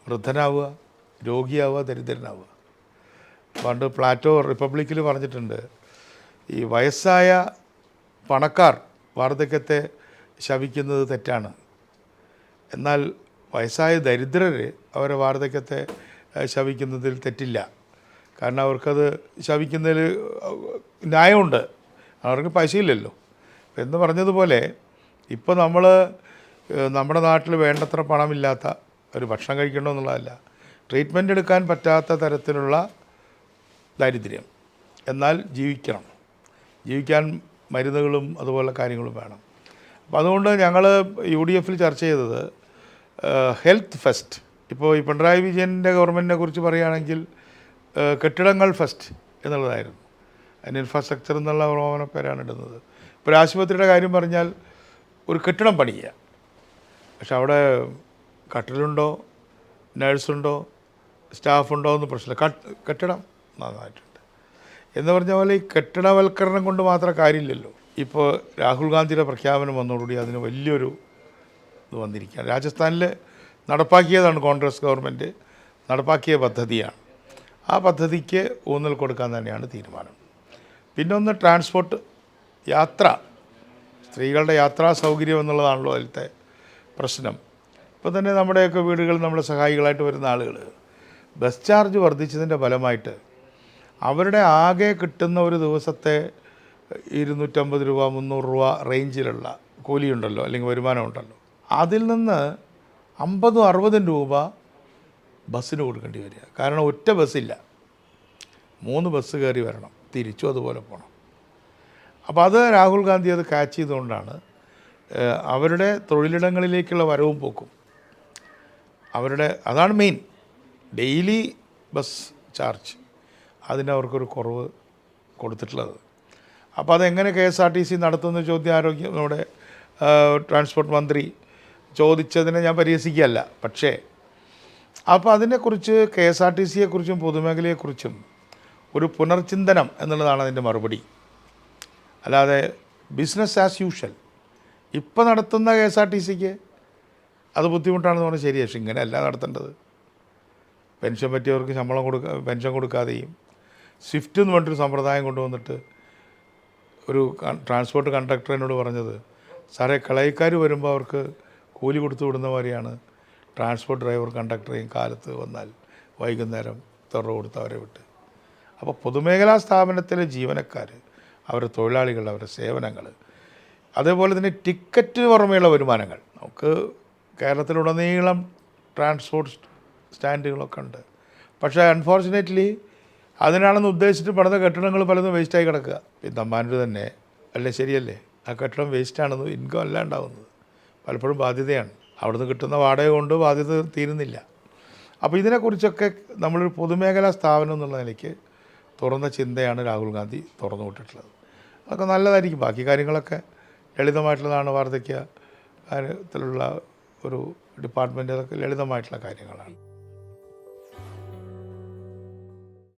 വൃദ്ധനാവുക, രോഗിയാവുക, ദരിദ്രനാവുക. പണ്ട് പ്ലാറ്റോ റിപ്പബ്ലിക്കിൽ പറഞ്ഞിട്ടുണ്ട്, ഈ വയസ്സായ പണക്കാർ വാർദ്ധക്യത്തെ ശപിക്കുന്നത് തെറ്റാണ്, എന്നാൽ വയസ്സായ ദരിദ്രർ അവരെ വാർദ്ധക്യത്തെ ശപിക്കുന്നതിൽ തെറ്റില്ല. കാരണം അവർക്കത് ശപിക്കുന്നതിൽ ന്യായമുണ്ട്, അവർക്ക് പൈസയില്ലല്ലോ എന്ന് പറഞ്ഞതുപോലെ. ഇപ്പോൾ നമ്മുടെ നാട്ടിൽ വേണ്ടത്ര പണമില്ലാത്ത, ഒരു ഭക്ഷണം കഴിക്കണമെന്നുള്ളതല്ല, ട്രീറ്റ്മെൻറ്റ് എടുക്കാൻ പറ്റാത്ത തരത്തിലുള്ള ദാരിദ്ര്യം, എന്നാൽ ജീവിക്കാൻ മരുന്നുകളും അതുപോലെ കാര്യങ്ങളും വേണം. അപ്പോൾ അതുകൊണ്ട് ഞങ്ങൾ UDFൽ ചർച്ച ചെയ്തത് ഹെൽത്ത് ഫസ്റ്റ്. ഇപ്പോൾ ഈ പിണറായി വിജയൻ്റെ ഗവൺമെൻറ്റിനെ കുറിച്ച് പറയുകയാണെങ്കിൽ കെട്ടിടങ്ങൾ ഫസ്റ്റ് എന്നുള്ളതായിരുന്നു. അതിന് ഇൻഫ്രാസ്ട്രക്ചർ എന്നുള്ള ഓമന പേരാണ് ഇടുന്നത്. ഇപ്പോൾ ഒരു ആശുപത്രിയുടെ കാര്യം പറഞ്ഞാൽ ഒരു കെട്ടിടം പണിയുക, പക്ഷെ അവിടെ കട്ടിലുണ്ടോ, നേഴ്സുണ്ടോ, സ്റ്റാഫുണ്ടോ എന്ന് പ്രശ്നമില്ല, കെട്ടിടം നന്നായിട്ടുണ്ട് എന്ന് പറഞ്ഞ പോലെ ഈ കെട്ടിടവൽക്കരണം കൊണ്ട് മാത്രം കാര്യമില്ലല്ലോ. ഇപ്പോൾ രാഹുൽ ഗാന്ധിയുടെ പ്രഖ്യാപനം വന്നതോടുകൂടി അതിന് വലിയൊരു ഇത് വന്നിരിക്കുകയാണ്. രാജസ്ഥാനിൽ നടപ്പാക്കിയതാണ്, കോൺഗ്രസ് ഗവൺമെൻറ് നടപ്പാക്കിയ പദ്ധതിയാണ്. ആ പദ്ധതിക്ക് ഊന്നൽ കൊടുക്കാൻ തന്നെയാണ് തീരുമാനം. പിന്നൊന്ന് ട്രാൻസ്പോർട്ട്, യാത്ര, സ്ത്രീകളുടെ യാത്രാ സൗകര്യം എന്നുള്ളതാണല്ലോ അതിലത്തെ പ്രശ്നം. ഇപ്പോൾ തന്നെ നമ്മുടെയൊക്കെ വീടുകളിൽ നമ്മുടെ സഹായികളായിട്ട് വരുന്ന ആളുകൾ ബസ് ചാർജ് വർദ്ധിച്ചതിൻ്റെ ഫലമായിട്ട് അവരുടെ ആകെ കിട്ടുന്ന ഒരു ദിവസത്തെ 250 രൂപ 300 രൂപ റേഞ്ചിലുള്ള കൂലിയുണ്ടല്ലോ, അല്ലെങ്കിൽ വരുമാനമുണ്ടല്ലോ, അതിൽ നിന്ന് 50-60 രൂപ ബസ്സിന് കൊടുക്കേണ്ടി വരിക. കാരണം ഒറ്റ ബസ്സില്ല, 3 ബസ് കയറി വരണം, തിരിച്ചും അതുപോലെ പോകണം. അപ്പോൾ അത് രാഹുൽ ഗാന്ധി അത് ക്യാച്ച് ചെയ്തുകൊണ്ടാണ് അവരുടെ തൊഴിലിടങ്ങളിലേക്കുള്ള വരവും പോക്കും, അതാണ് മെയിൻ ഡെയിലി ബസ് ചാർജ്, അതിന് അവർക്കൊരു കുറവ് കൊടുത്തിട്ടുള്ളത്. അപ്പോൾ അതെങ്ങനെ KSRTC നടത്തുന്ന ചോദ്യം നമ്മുടെ ട്രാൻസ്പോർട്ട് മന്ത്രി ചോദിച്ചതിനെ ഞാൻ പരിഹസിക്കുകയല്ല. പക്ഷേ അപ്പോൾ അതിനെക്കുറിച്ച് KSRTCയെക്കുറിച്ചും പൊതുമേഖലയെക്കുറിച്ചും ഒരു പുനർചിന്തനം എന്നുള്ളതാണ് അതിൻ്റെ മറുപടി. അല്ലാതെ ബിസിനസ് ആസ് യൂഷ്വൽ ഇപ്പോൾ നടത്തുന്ന KSRTCക്ക് അത് ബുദ്ധിമുട്ടാണെന്ന് പറഞ്ഞാൽ ശരി, പക്ഷേ ഇങ്ങനെയല്ല നടത്തേണ്ടത്. പെൻഷൻ പറ്റിയവർക്ക് പെൻഷൻ കൊടുക്കാതെയും സ്വിഫ്റ്റ് എന്ന് പറഞ്ഞിട്ടൊരു സമ്പ്രദായം കൊണ്ടുവന്നിട്ട് ഒരു ട്രാൻസ്പോർട്ട് കണ്ടക്ടർ എന്നോട് പറഞ്ഞത്, സാറേ കളയിക്കാർ വരുമ്പോൾ അവർക്ക് കൂലി കൊടുത്തു വിടുന്ന മാതിരിയാണ് ട്രാൻസ്പോർട്ട് ഡ്രൈവർ കണ്ടക്ടറേയും കാലത്ത് വന്നാൽ വൈകുന്നേരം തുറ കൊടുത്ത് അവരെ വിട്ട്. അപ്പോൾ പൊതുമേഖലാ സ്ഥാപനത്തിലെ ജീവനക്കാർ, അവരുടെ തൊഴിലാളികൾ, അവരുടെ സേവനങ്ങൾ, അതേപോലെ തന്നെ ടിക്കറ്റിന് പുറമെയുള്ള വരുമാനങ്ങൾ, നമുക്ക് കേരളത്തിലുടനീളം ട്രാൻസ്പോർട്ട് സ്റ്റാൻഡുകളൊക്കെ ഉണ്ട്. പക്ഷേ അൺഫോർച്ചുനേറ്റ്ലി അതിനാണെന്ന് ഉദ്ദേശിച്ചിട്ട് പണിത കെട്ടിടങ്ങൾ പലതും വേസ്റ്റായി കിടക്കുക. ഈ തമ്പാനൂർ തന്നെ അല്ലേ, ശരിയല്ലേ, ആ കെട്ടിടം വേസ്റ്റാണെന്ന്, ഇൻകം അല്ല ഉണ്ടാകുന്നത്, പലപ്പോഴും ബാധ്യതയാണ്. അവിടുന്ന് കിട്ടുന്ന വാടക കൊണ്ട് ബാധ്യത തീരുന്നില്ല. അപ്പോൾ ഇതിനെക്കുറിച്ചൊക്കെ നമ്മളൊരു പൊതുമേഖലാ സ്ഥാപനം എന്നുള്ള നിലയ്ക്ക് തുറന്ന ചിന്തയാണ് രാഹുൽ ഗാന്ധി തുറന്നു വിട്ടിട്ടുള്ളത്. അതൊക്കെ നല്ലതായിരിക്കും. ബാക്കി കാര്യങ്ങളൊക്കെ ലളിതമായിട്ടുള്ളതാണ്. വാർദ്ധക്യ കാര്യത്തിലുള്ള ഒരു ഡിപ്പാർട്ട്മെൻറ്റ്, അതൊക്കെ ലളിതമായിട്ടുള്ള കാര്യങ്ങളാണ്.